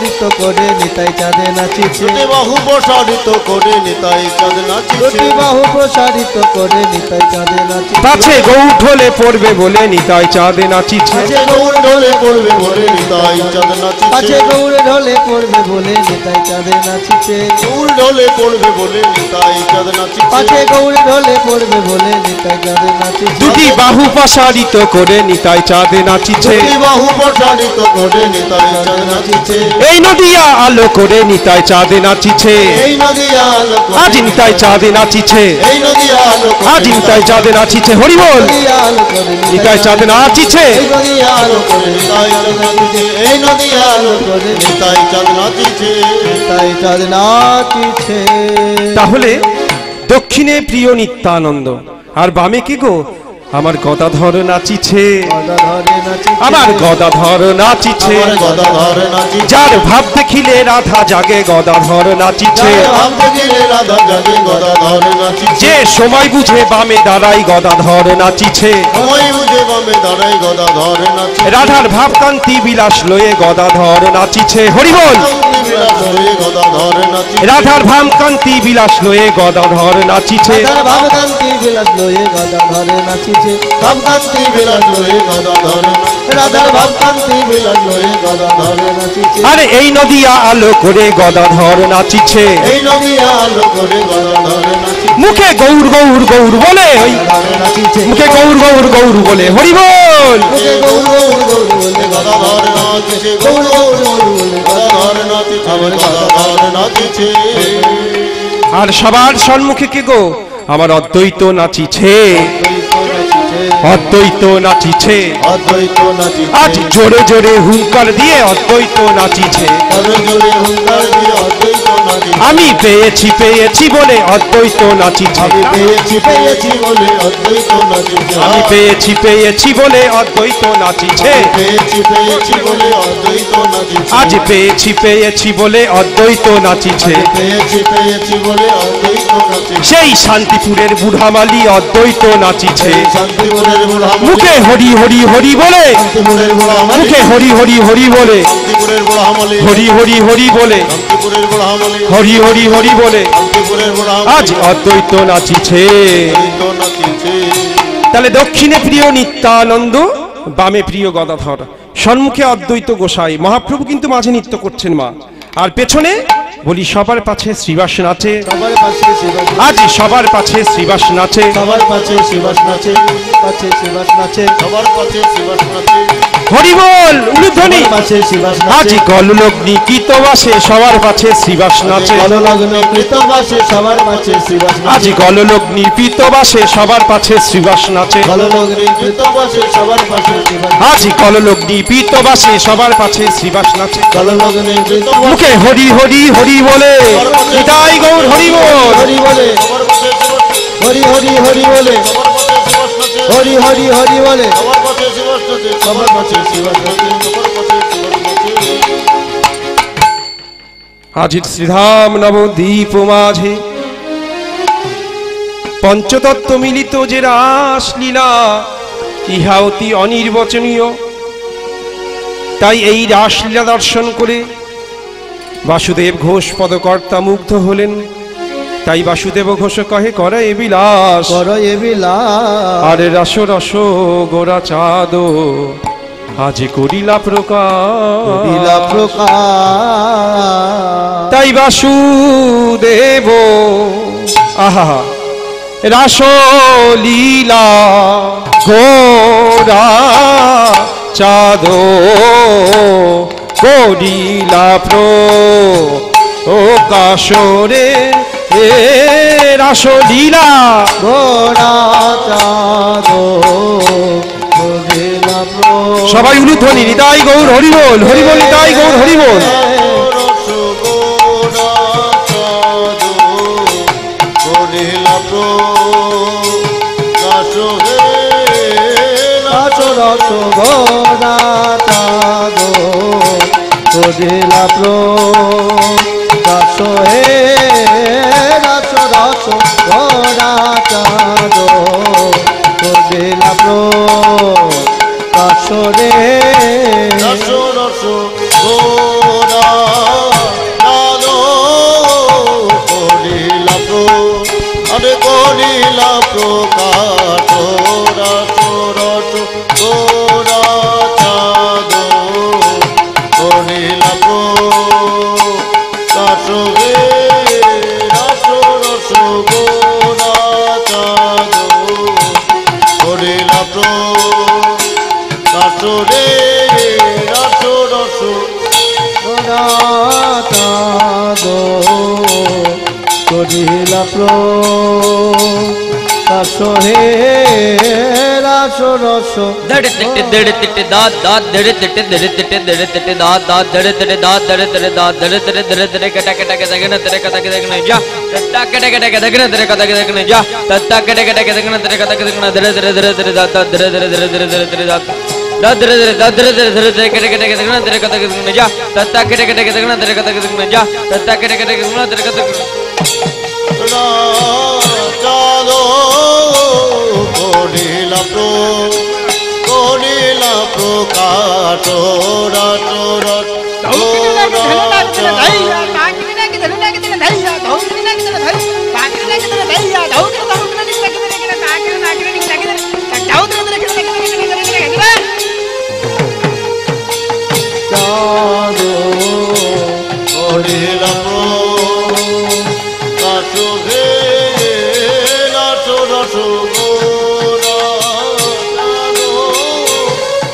Speaker 2: নৃত্য করে নিতাই চাঁদে নাচিছে বাহু প্রসারিত করে নিতাই চাঁদে নাচিছে বাহু প্রসারিত করে নিতাই চাঁদে নাচিছে
Speaker 1: পাছে গৌর ঢলে পড়বে বলে নিতাই চাঁদে নাচিছে
Speaker 2: গৌর ঢলে পড়বে বলে নিতাই চাঁদে নাচিছে গৌর ঢলে পড়বে বলে নিতাই চাঁদে নাচিছে গৌর ঢলে পড়বে বলে নিতাই চাঁদে নাচিছে গৌর ঢলে পড়বে বলে নিতাই চাঁদে নাচিছে
Speaker 1: দুটি বাহু প্রসারিত করে নিতাই চাঁদে নাচিছে
Speaker 2: বাহু প্রসারিত করে নিতাই চাঁদে নাচিছে
Speaker 1: এই নদিয়া আলো করে নিতাই চাঁদে নাচিছে
Speaker 2: এই নদিয়া আলো
Speaker 1: আজ নিতাই চাঁদে নাচিছে
Speaker 2: এই নদিয়া আলো
Speaker 1: আজ নিতাই চাঁদে নাচিছে হরি বল
Speaker 2: নদিয়া আলো করে
Speaker 1: নিতাই চাঁদে নাচিছে
Speaker 2: এই নদিয়া আলো করে নিতাই চাঁদে নাচিছে এই নদিয়া আলো করে নিতাই চাঁদে নাচিছে নিতাই চাঁদে নাচিছে
Speaker 1: তাহলে দক্ষিণে প্রিয় নিত্যানন্দ আর বামে কি গো আমার গদাধর নাচিছে
Speaker 2: গদাধরে নাচিছে
Speaker 1: আমার গদাধর নাচিছে
Speaker 2: আমার গদাধরে নাচিছে
Speaker 1: যার ভাব দেখিলে রাধা জাগে গদাধর নাচিছে
Speaker 2: ভাব দেখিলে রাধা জাগে গদাধরে নাচিছে
Speaker 1: যে সময় বুঝে বামে দাঁড়াই গদাধর নাচিছে
Speaker 2: সময় বুঝে বামে দাঁড়াই গদাধরে নাচিছে
Speaker 1: রাধার ভাব কান্তি বিলাস লয়ে গদাধর নাচিছে হরি বল
Speaker 2: গদাধরে নাচিছে
Speaker 1: রাধার ভাব কান্তি বিলাস লয়ে গদাধর নাচিছে
Speaker 2: রাধার ভাবকান্তি বিলাস লয়ে গদাধরে নাচিছে ভাবকান্তি বিলাস লয়ে গদাধরে রাধার ভাবকান্তি বিলাস লয়ে গদাধরে নাচিছে
Speaker 1: আরে এই নদিয়া আলো করে গদাধর নাচিছে
Speaker 2: এই নদিয়া আলো করে গদাধরে নাচিছে
Speaker 1: মুখে গৌর গৌর গৌর বলে ওই
Speaker 2: গদাধরে নাচিছে
Speaker 1: মুখে গৌর গৌর গৌর বলে হরি বল
Speaker 2: মুখে গৌর গৌর গৌর বলে গদাধরে নাচিছে গৌর গৌর গৌর বলে গদাধরে নাচিছে আমার গদাধরে নাচিছে
Speaker 1: আর সবার সম্মুখে কে গো আমার অদ্বৈত নাচিছে অদ্বৈত নাচিছে
Speaker 2: অদ্বৈত নাচিছে
Speaker 1: আজ জোরে জোরে হুঙ্কার দিয়ে অদ্বৈত নাচিছে
Speaker 2: জোরে হুঙ্কার দিয়ে অদ্বৈত নাচিছে
Speaker 1: আমি পেয়েছি পেয়েছি বলে অদ্বৈত নাচিছে
Speaker 2: আমি পেয়েছি পেয়েছি বলে অদ্বৈত নাচিছে
Speaker 1: আমি পেয়েছি পেয়েছি বলে অদ্বৈত নাচিছে
Speaker 2: পেয়েছি পেয়েছি বলে অদ্বৈত নাচিছে
Speaker 1: আজ পেয়েছি পেয়েছি বলে অদ্বৈত নাচিছে
Speaker 2: পেয়েছি পেয়েছি বলে অদ্বৈত নাচিছে
Speaker 1: সেই শান্তিপুরের বুড়ামালি অদ্বৈত নাচিছে
Speaker 2: শান্তিপুরের বুড়া
Speaker 1: মুখে হরি হরি হরি বলে
Speaker 2: শান্তিপুরের বুড়া
Speaker 1: মুখে হরি হরি হরি বলে
Speaker 2: শান্তিপুরের বুড়া আমলে
Speaker 1: হরি হরি হরি বলে
Speaker 2: শান্তিপুরের বুড়া আমলে
Speaker 1: হরি হরি হরি বলে
Speaker 2: শান্তিপুরের বুড়া
Speaker 1: আজ অদ্বৈত নাচিছে
Speaker 2: অদ্বৈত নাচিছে
Speaker 1: তাহলে দক্ষিণে প্রিয় নিত্যানন্দ বামে প্রিয় গদাধর সম্মুখে অদ্বৈত গোসাই মহাপ্রভু কিন্তু মাঝে নৃত্য করছেন মা আর পেছনে বলি সবার পাছে শ্রীবাস নাচে
Speaker 2: সবার পাশে শিবাস
Speaker 1: আজ সবার পাছে শ্রীবাস নাচে
Speaker 2: সবার পাশে শিবাস নাচে পাশে শিবাস নাচে সবার পাশে শিবাস নাচে
Speaker 1: হরি বল উলুধ্বনি
Speaker 2: পাশে শ্রীবাস
Speaker 1: আজি কললগ্নি কৃতবাসে সবার পাছে শ্রীবাস নাচে
Speaker 2: কললগ্ন কৃতবাসে সবার পাশে শ্রীবাস
Speaker 1: আজি কললগ্নি কৃতবাসে সবার পাছে শ্রীবাস নাচে
Speaker 2: কললগ্নি কৃতবাসে সবার পাশে শ্রীবাস
Speaker 1: আজি কললগ্নি কৃতবাসে সবার পাছে শ্রীবাস নাচে
Speaker 2: কললগ্নি কৃতবাসে
Speaker 1: মুখে হরি হরি হরি বলে নিতাই গৌর হরি বল
Speaker 2: হরি বলে হরি হরি হরি বলে হরি হরি হরি বলে সবার পাশে শ্রীবাস
Speaker 1: আজি শ্রীধাম নবদ্বীপ মাঝে পঞ্চতত্ত্ব মিলিত যে রাসলীলা ইহা অতি অনির্বচনীয়। তাই এই রাসলীলা দর্শন করে বাসুদেব ঘোষ পদকর্তা মুগ্ধ হলেন। তাই বাসুদেব ঘোষ কহে করে এ বিলাস
Speaker 2: করো এ বিলাস
Speaker 1: আরে রস রস গোরা চাঁদ আজি করিলা
Speaker 2: দিলা
Speaker 1: প্রকাশ।
Speaker 2: প্রকাশ
Speaker 1: তাই বাসুদেব আহা রাসলীলা গোরা চাঁদ করিলা প্রকাশ রে এ রাসলীলা
Speaker 2: ঘোড়া চাঁদো দিলা প্রকাশ
Speaker 1: সবাই উলুধ্বনি নিতাই গৌর হরি বল হরি বল নিতাই গৌর হরি বল।
Speaker 2: রস ঘোড়া চাঁদো দিলা প্রকাশ হে রস রস ঘোড়া চাঁদো দিলা প্রকাশ রে
Speaker 3: রস রস ঘোড়া চাঁদো করিলা আরে করিলা প্রকাশ রস রস ঘোড়া চাঁদো করিলা প্রকাশ হে রস রস ঘোড়া চাঁদো করিলা প্রকাশ রে রস রস
Speaker 2: ঘোড়া চাঁদো করিলা প্রকাশ হে রস রস
Speaker 4: दड़े तिट्टे दड़े तिट्टे दाद दाद दड़े तिट्टे दड़े तिट्टे दड़े तिट्टे दाद दाद दड़े तिट्टे दाद दड़े तिट्टे दाद दड़े तिट्टे दड़े तिट्टे कटा कटा के दगना तेरे कटा के दगना जा तत्ता कटा कटा के दगना तेरे कटा के दगना जा तत्ता कटा कटा के दगना तेरे कटा के दगना दड़े दड़े दड़े दड़े दाद दाद दड़े दड़े दड़े दड़े दड़े दड़े दाद दाद दड़े दड़े दाद दड़े दड़े दड़े दड़े कटा कटा के दगना तेरे कटा के दगना जा तत्ता कटा कटा के दगना तेरे कटा के दगना जा तत्ता कटा कटा के दगना तेरे कटा के
Speaker 3: চাঁদো করিলা প্রকাশ রস রস
Speaker 2: চাঁদো
Speaker 3: করিলা প্রকাশ হে রস রস ঘোড়া চাঁদো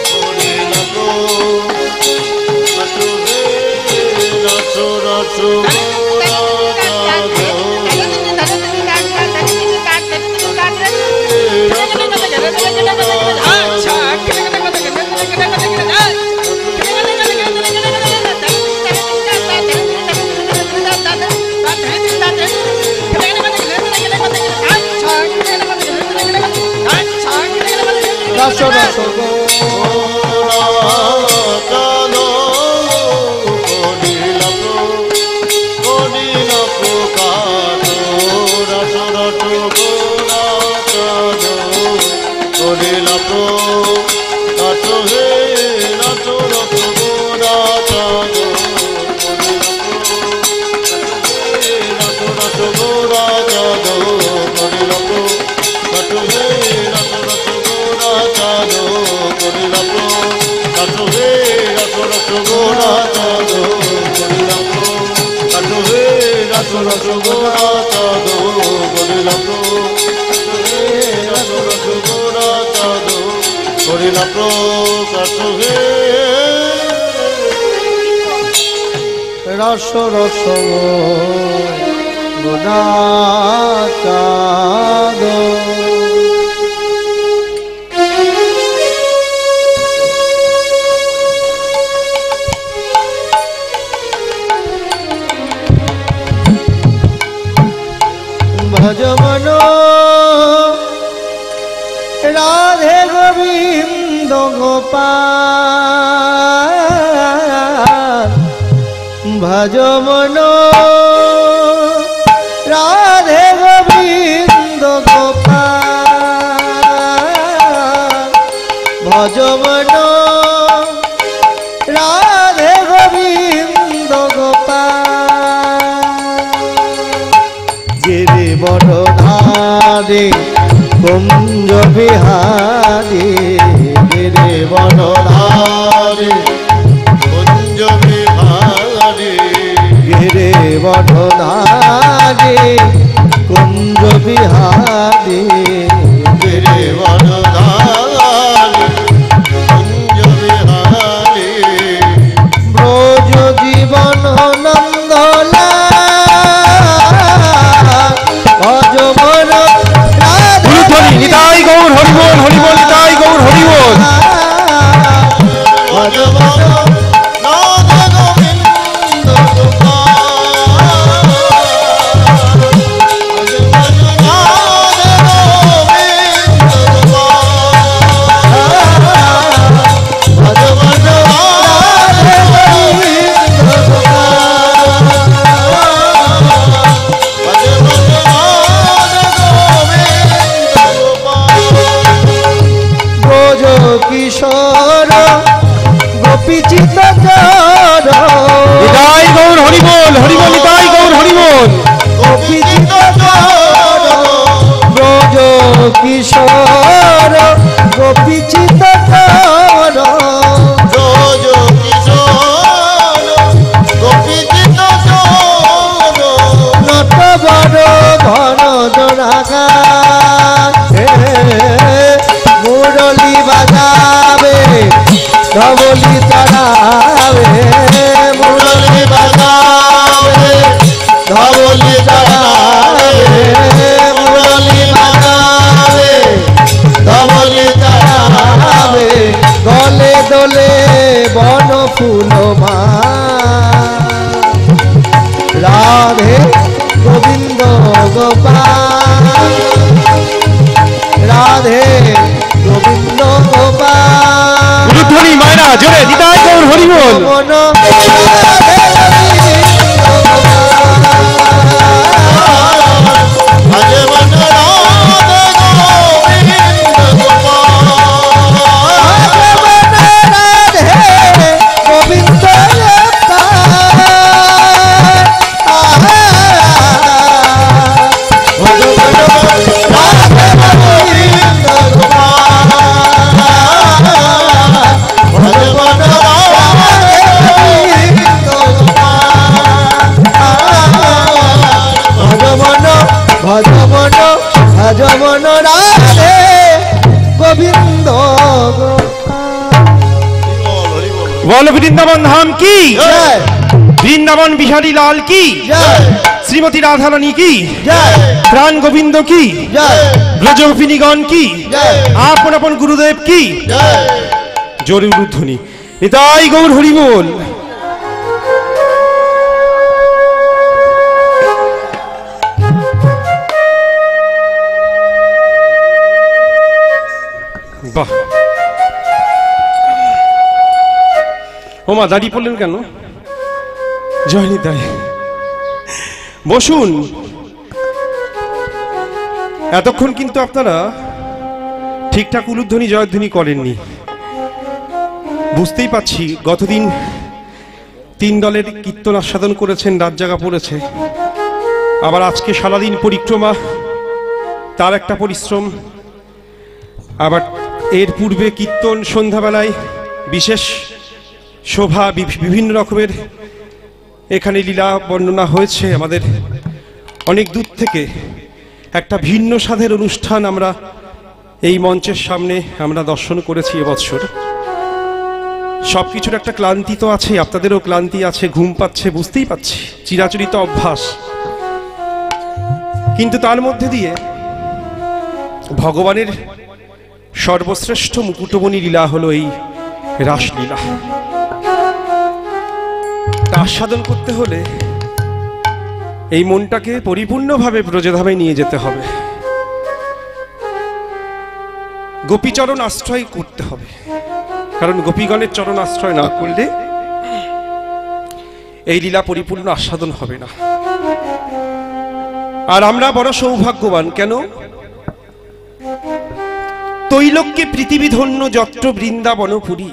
Speaker 3: করিলা প্রকাশ হে রস রস ঘোড়া চাঁদো
Speaker 2: রস রস
Speaker 3: চাঁদো করিলা প্রকাশ রস রস ঘোড়া চাঁদো করিলা প্রকাশ হে রস রস ঘোড়া চাঁদো রস রস ঘোড়া চাঁদো করিলা প্রকাশ হে রস রস ঘোড়া চাঁদো করিলা প্রকাশ হে রস রস ঘোড়া চাঁদো করিলা প্রকাশ হে রস রস ঘোড়া চাঁদো করিলা প্রকাশ হে রস রস ঘোড়া চাঁদো করিলা প্রকাশ রস হে
Speaker 2: রস রস গোদাচাঁদ ভজমন রাধে গোবিন্দ গোপাল ভজমন রাধে গোবিন্দ গোপাল ভজমন রাধে গোবিন্দ গোপাল গিরি বনধারী কুঞ্জ বিহারী গিরি বনধারী
Speaker 3: কুঞ্জ বিহারী
Speaker 2: গিরি বনধারী কুঞ্জ বিহারী
Speaker 3: গিরি বনধারী কুঞ্জ বিহারী
Speaker 2: ব্রজ জীবন নন্দলা ভজমন
Speaker 1: গুরুধ্বনি নিতাই গৌর হরিবোল হরিবোল নিতাই গৌর হরিবোল।
Speaker 3: ভজমন রাধে গোবিন্দ গোপাল ভজমন রাধে গোবিন্দ গোপাল ভজমন রাধে গোবিন্দ
Speaker 2: ব্রজ কিশোর গোপীচিত চর
Speaker 1: নিতাই গৌর হরিবোল হরিবোল নিতাই গৌর হরিবোল।
Speaker 2: গোপীচিত চর ব্রজ কিশোর গোপীচিত চর
Speaker 3: ব্রজ কিশোর গোপীচিত চর
Speaker 2: নট বড় ঘন জোড়াগা মুরলি বাজাবে ধবলি চড়াবে মুরলি বাজাবে ধবলি চড়াবে মুরলি বাজাবে ধবলি চড়াবে গলে দোলে বন ফুল মা রাধে গোবিন্দ গোপাল রাধে গোবিন্দ গোপাল
Speaker 1: গুরুধ্বনি মায়না জোরে নিতাই গৌর হরিবোল।
Speaker 2: মন রাধে গোবিন্দ গোপাল
Speaker 3: ভজমন রাধে গোবিন্দ গোপাল
Speaker 2: রাধে গোবিন্দ ভজমন ভজমন রাধে গোবিন্দ
Speaker 1: বল বৃন্দাবন ধাম কি,
Speaker 2: জয়
Speaker 1: বৃন্দাবন বিহারী লাল কি,
Speaker 2: জয়
Speaker 1: শ্রীমতী রাধারানী কি,
Speaker 2: জয়
Speaker 1: প্রাণ গোবিন্দ কি,
Speaker 2: জয়
Speaker 1: ব্রজগোপিনীগণ কি,
Speaker 2: জয়
Speaker 1: আপন আপন গুরুদেব কি। জোরে উলুধ্বনি নিতাই গৌর হরিবোল। বাহ, ওমা দাঁড়িয়ে পড়লেন কেন? জয় নিতাই, বসুন। এতক্ষণ কিন্তু আপনারা ঠিকঠাক উলুধ্বনি জয়ধ্বনি করেননি, বুঝতেই পাচ্ছি। গতদিন 3 দলের কীর্তন আস্বাদন করেছেন, রাত জাগা পড়েছে, আবার আজকে সারাদিন পরিক্রমা, তার একটা পরিশ্রম, আবার এর পূর্বে কীর্তন, সন্ধ্যাবেলায় বিশেষ শোভা, বিভিন্ন রকমের এখানে লীলা বর্ণনা হয়েছে। আমাদের অনেক দূর থেকে একটা ভিন্ন স্বাদের অনুষ্ঠান আমরা এই মঞ্চের সামনে আমরা দর্শন করেছি এবছর। সবকিছুর একটা ক্লান্তি তো আছে, আপনাদেরও ক্লান্তি আছে, ঘুম পাচ্ছে, বুঝতেই পাচ্ছি, চিরাচরিত অভ্যাস। কিন্তু তার মধ্যে দিয়ে ভগবানের সর্বশ্রেষ্ঠ মুকুটমণি লীলা হলো এই রাসলীলা। আস্বাদন করতে হলে এই মনটাকে পরিপূর্ণভাবে ব্রজধামে নিয়ে যেতে হবে, গোপীচরণ আশ্রয় করতে হবে, কারণ গোপীগণের চরণ আশ্রয় না করলে এই লীলা পরিপূর্ণ আস্বাদন হবে না। আর আমরা বড় সৌভাগ্যবান, কেন? তৈলোক্যে পৃথিবী ধন্য যত্র বৃন্দাবনপুরী,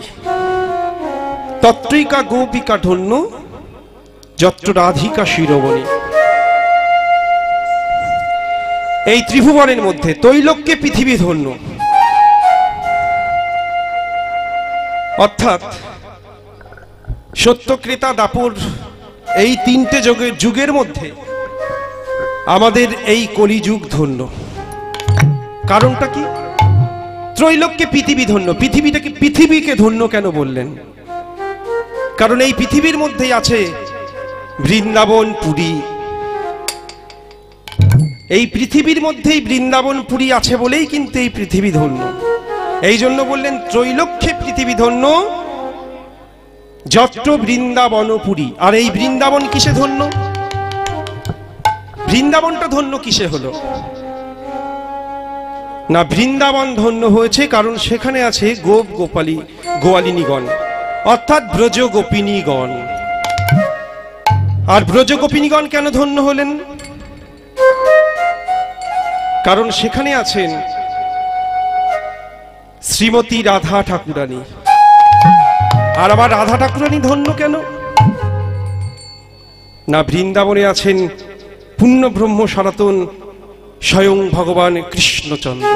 Speaker 1: তত্রৈকা গোপিকা ধন্য যত্র রাধিকা শিরোমণি। এই ত্রিভুবনের মধ্যে তৈলোক্যে পৃথিবী ধন্য, অর্থাৎ সত্যক্রেতা দাপর এই তিনটে যুগের মধ্যে আমাদের এই কলিযুগ ধন্য। কারণটা কি? ত্রৈলোক্যে পৃথিবী ধন্য। পৃথিবীকে ধন্য কেন বললেন? কারণ এই পৃথিবীর মধ্যেই আছে বৃন্দাবন পুরী। এই পৃথিবীর মধ্যেই বৃন্দাবন পুরী আছে বলেই কিন্তু এই পৃথিবী ধন্য। এই জন্য বললেন ত্রৈলোক্যে পৃথিবী ধন্য যত্র বৃন্দাবনপুরী। আর এই বৃন্দাবন কিসে ধন্য? বৃন্দাবনটা ধন্য কিসে হলো না? বৃন্দাবন ধন্য হয়েছে কারণ সেখানে আছে গোপ গোয়ালিনীগণ, অর্থাৎ ব্রজ গোপিনীগণ। আর ব্রজ গোপিনীগণ কেন ধন্য হলেন? কারণ সেখানে আছেন শ্রীমতী রাধা ঠাকুরানী। আর আবার রাধা ঠাকুরানী ধন্য কেন না? বৃন্দাবনে আছেন পূর্ণ ব্রহ্ম সনাতন স্বয়ং ভগবান কৃষ্ণচন্দ্র।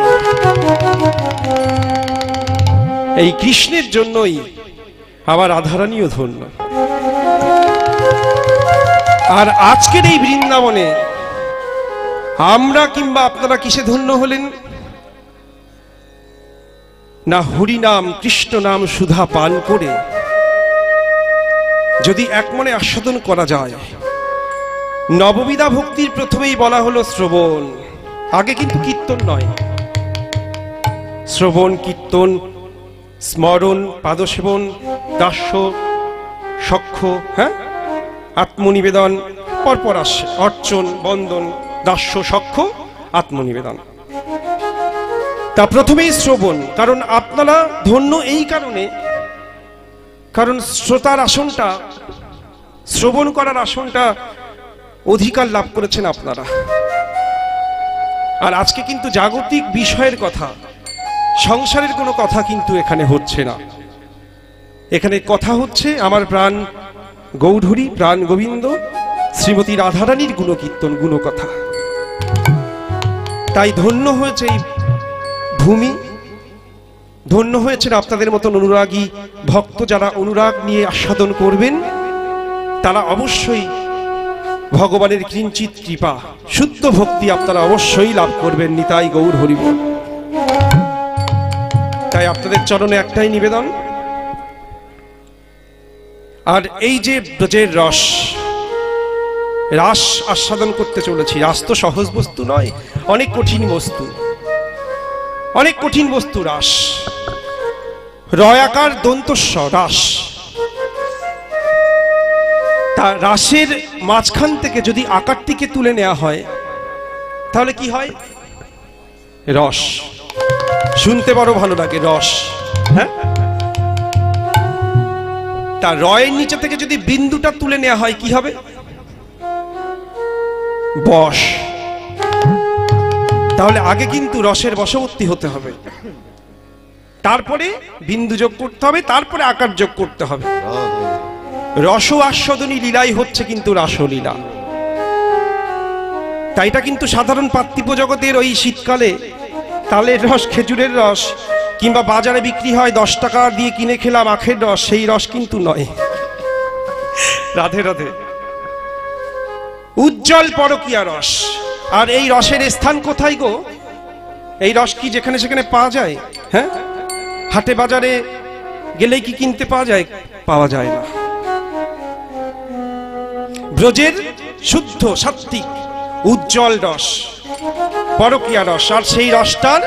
Speaker 1: এই কৃষ্ণের জন্যই আবার রাধারানীও ধন্য। আর আজকের এই বৃন্দাবনে আমরা কিংবা আপনারা কিসে ধন্য হলেন না? হরিনাম কৃষ্ণ নাম সুধা পান করে যদি এক মনে আস্বাদন করা যায়। নববিধা ভক্তির প্রথমেই বলা হলো শ্রবণ, আগে কিন্তু কীর্তন নয়। শ্রবণ, কীর্তন, স্মরণ, পাদসেবন, দাস্য, সখ্য, হ্যাঁ, আত্মনিবেদন, পরপর আসছে অর্চন, বন্দন, দাস্য, সখ্য, আত্মনিবেদন। তা প্রথমেই শ্রবণ। কারণ আপনারা ধন্য এই কারণে, কারণ শ্রোতার আসনটা, শ্রবণ করার আসনটা অধিকার লাভ করেছেন আপনারা। আর আজকে কিন্তু জাগতিক বিষয়ের কথা, সংসারের কোনো কথা কিন্তু এখানে হচ্ছে না। এখানে কথা হচ্ছে আমার প্রাণ গৌরহরি, প্রাণ গোবিন্দ, শ্রীমতী রাধারানীর গুণকীর্তন, গুণকথা। তাই ধন্য হয়েছে এই ভূমি, ধন্য হয়েছেন আপনাদের মতন অনুরাগী ভক্ত। যারা অনুরাগ নিয়ে আস্বাদন করবেন তারা অবশ্যই ভগবানের কিঞ্চিত কৃপা, শুদ্ধ ভক্তি আপনারা অবশ্যই লাভ করবেন। নিতাই গৌর হরি বল। তাই আপনাদের চরণে একটাই নিবেদন। আর এই যে ব্রজের রস, রাস আস্বাদন করতে চলেছি। রাস তো সহজ বস্তু নয়, অনেক কঠিন বস্তু, অনেক কঠিন বস্তু রাস। রয়াকার দন্তস্ব রাস। তা রাসের মাঝখান থেকে যদি আকারটিকে তুলে নেওয়া হয় তাহলে কি হয়? রস। শুনতে বড় ভালো লাগে, রস। হ্যাঁ, তা রয়ের নিচে থেকে যদি বিন্দুটা তুলে নেওয়া হয় কি হবে? বশ। তাহলে আগে কিন্তু রসের বশবর্তী হতে হবে, তারপরে বিন্দু যোগ করতে হবে, তারপরে আকার যোগ করতে হবে। রস আস্বাদনী লীলাই হচ্ছে কিন্তু রাসলীলা। তাইটা কিন্তু সাধারণ পার্থিব জগতের ওই শীতকালে তালের রস, খেজুরের রস, কিংবা বাজারে বিক্রি হয় 10 টাকা দিয়ে কিনে খেলাম আখের রস, সেই রস কিন্তু নয়। রাধে রাধে। উজ্জ্বল পরকীয়া রস। আর এই রসের স্থান কোথায় গো? এই রস কি যেখানে সেখানে পাওয়া যায়? হ্যাঁ, হাটে বাজারে গেলেই কি কিনতে পাওয়া যায়? পাওয়া যায় না। ব্রজের শুদ্ধ সাত্ত্বিক উজ্জ্বল রস, পরকীয়া রস, আর সেই রসটার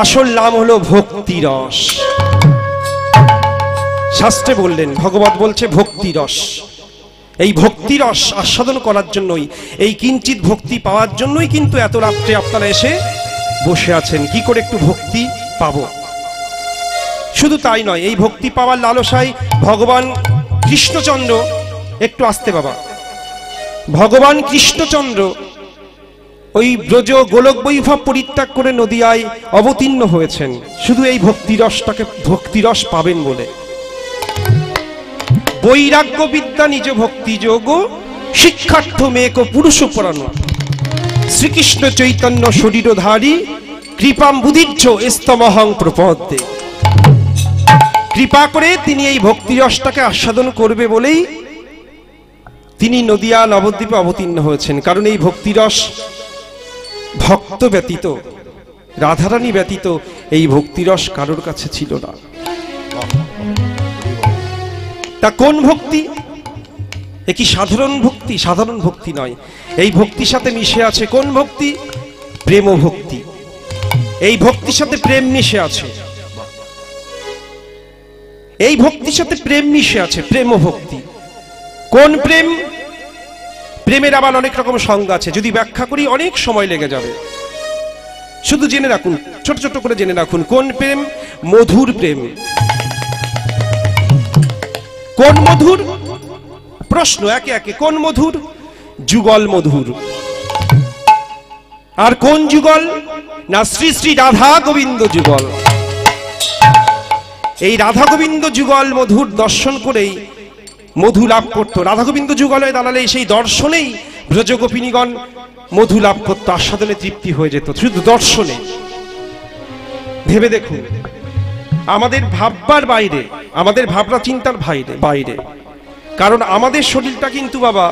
Speaker 1: আসল নাম হলো ভক্তি রস। শাস্ত্রে বললেন, ভগবত বলছে ভক্তি রস। এই ভক্তি রস আস্বাদন করার জন্যই, এই কিঞ্চিত ভক্তি পাওয়ার জন্যই কিন্তু এত রাত্রে আপনারা এসে বসে আছেন, কি করে একটু ভক্তি পাবো। শুধু তাই নয়, এই ভক্তি পাওয়ার লালসায় ভগবান কৃষ্ণচন্দ্র, একটু আসতে বাবা, ভগবান কৃষ্ণচন্দ্র ওই ব্রজ গোলক বৈভব পরিত্যাগ করে নদিয়ায় অবতীর্ণ হয়েছেন শুধু এই ভক্তিরসটাকে, ভক্তিরস পাবেন বলে। বৈরাগ্য বিদ্যা নিজ ভক্তি যোগ শিক্ষার্থ মেক পুরুষ পরাণ, শ্রীকৃষ্ণ চৈতন্য শরীরধারী কৃপাম বুধির্য স্তমহং প্রপদ্যে। কৃপা করে তিনি এই ভক্তিরসটাকে আস্বাদন করবে বলেই তিনি নদিয়া নবদ্বীপে অবতীর্ণ হয়েছেন। কারণ এই ভক্তিরস ভক্ত ব্যতীত, রাধারানী ব্যতীত এই ভক্তিরস কারোর কাছে ছিল না। তা কোন ভক্তি? এ কি সাধারণ ভক্তি? সাধারণ ভক্তি নয়। এই ভক্তির সাথে মিশে আছে কোন ভক্তি? প্রেম ভক্তি। এই ভক্তির সাথে প্রেম মিশে আছে, এই ভক্তির সাথে প্রেম মিশে আছে, প্রেম ভক্তি। কোন প্রেম? প্রেমের আবার অনেক রকম সংজ্ঞা আছে, যদি ব্যাখ্যা করি অনেক সময় লেগে যাবে। শুধু জেনে রাখুন, ছোট ছোট করে জেনে রাখুন। কোন প্রেম? মধুর প্রেম। কোন মধুর? প্রশ্ন একে একে। কোন মধুর? যুগল মধুর। আর কোন যুগল? না শ্রী শ্রী রাধা গোবিন্দ যুগল। এই রাধা গোবিন্দ যুগল মধুর দর্শন করেই মধু লাভ করত। রাধা গোবিন্দ যুগলে দাঁড়ালে সেই দর্শনেই ব্রজগোপিনীগণ মধু লাভ করত, আস্বাদনে তৃপ্তি হয়ে যেত শুধু দর্শনে। ভেবে দেখুন, আমাদের ভাববার বাইরে, আমাদের ভাবনা চিন্তার বাইরে। কারণ আমাদের শরীরটা কিন্তু বাবা,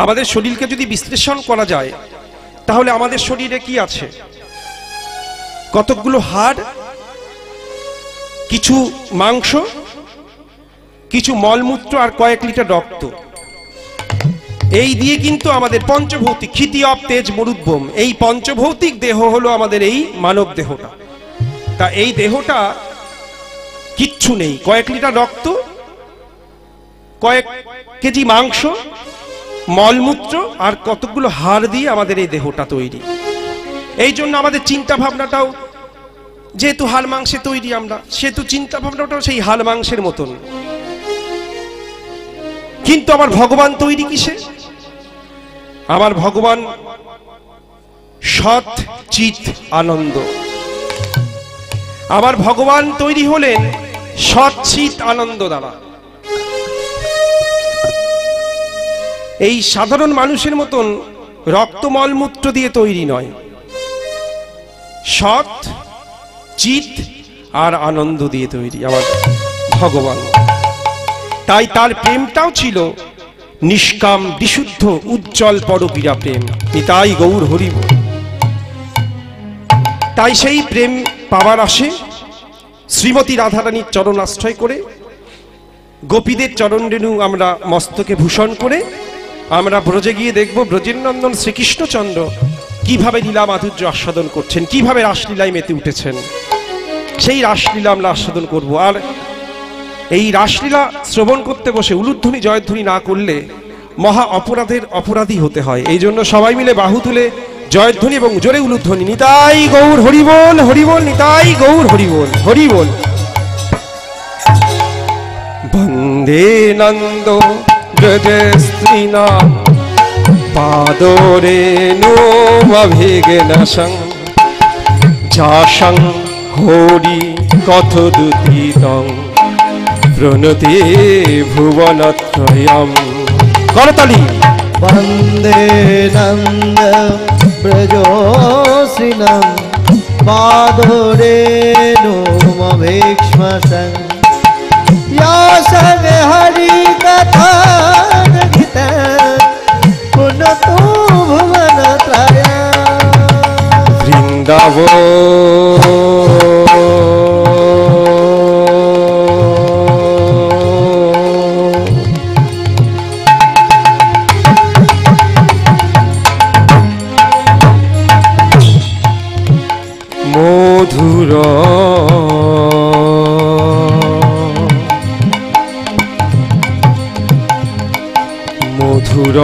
Speaker 1: আমাদের শরীরকে যদি বিশ্লেষণ করা যায় তাহলে আমাদের শরীরে কি আছে? কতকগুলো হাড়, কিছু মাংস, কিছু মলমূত্র আর কয়েক লিটার রক্ত। এই দিয়ে কিন্তু আমাদের পঞ্চভৌতিক ক্ষিতি অপ তেজ মরুদ্ভম, এই পঞ্চভৌতিক দেহ হলো আমাদের এই মানব দেহটা। তা এই দেহটা কিচ্ছু নেই, কয়েক লিটার রক্ত, কয়েক কেজি মাংস, মলমূত্র আর কতগুলো হাড় দিয়ে আমাদের এই দেহটা তৈরি। এই জন্য আমাদের চিন্তা ভাবনাটাও যেহেতু হাড় মাংসে তৈরি আমরা, সেহেতু চিন্তা ভাবনাটাও সেই হাড় মাংসের মতন। কিন্তু আমার ভগবান তৈরি কিসে? আমার ভগবান সৎ চিত আনন্দ। আমার ভগবান তৈরি হলেন সৎ চিত আনন্দ দ্বারা। এই সাধারণ মানুষের মতন রক্ত মলমূত্র দিয়ে তৈরি নয়, সৎ চিত আর আনন্দ দিয়ে তৈরি আমার ভগবান। তাই তার প্রেমটাও ছিল নিষ্কাম বিশুদ্ধ উজ্জ্বল পরপীড়া প্রেম। নিতাই গৌর হরি বল। তাই সেই প্রেম পাওয়ার আসে শ্রীমতী রাধারানীর চরণ আশ্রয় করে, গোপীদের চরণ রেণু আমরা মস্তকে ভূষণ করে আমরা ব্রজে গিয়ে দেখব ব্রজের নন্দন শ্রীকৃষ্ণচন্দ্র কিভাবে লীলা মাধুর্য আস্বাদন করছেন, কিভাবে রাসলীলায় মেতে উঠেছেন। সেই রাসলীলা আমরা আস্বাদন করব। আর এই রাসলীলা শ্রবণ করতে বসে উলুধ্বনি জয়ধ্বনি না করলে মহা অপরাধের অপরাধী হতে হয়। এই জন্য সবাই মিলে বাহু তুলে জয়ধ্বনি এবং জোরে উলুধ্বনি। নিতাই গৌর হরিবোল, হরিবোল, নিতাই গৌর হরিবোল, হরিবোল। বন্দে নন্দ ব্রজ স্ত্রীনাম পাদরেণুমভিঘ্নসং যাসং হরি কথোদুতিতং প্রণতে ভুবনত্রয়ম। করতালি।
Speaker 2: বন্দে নন্দ ব্রজ শ্রীনাম পাদরেণুমভিঘ্নসং यासं हरि कथा पुनतो भुवनत्रय।
Speaker 1: বৃন্দাবন মধুর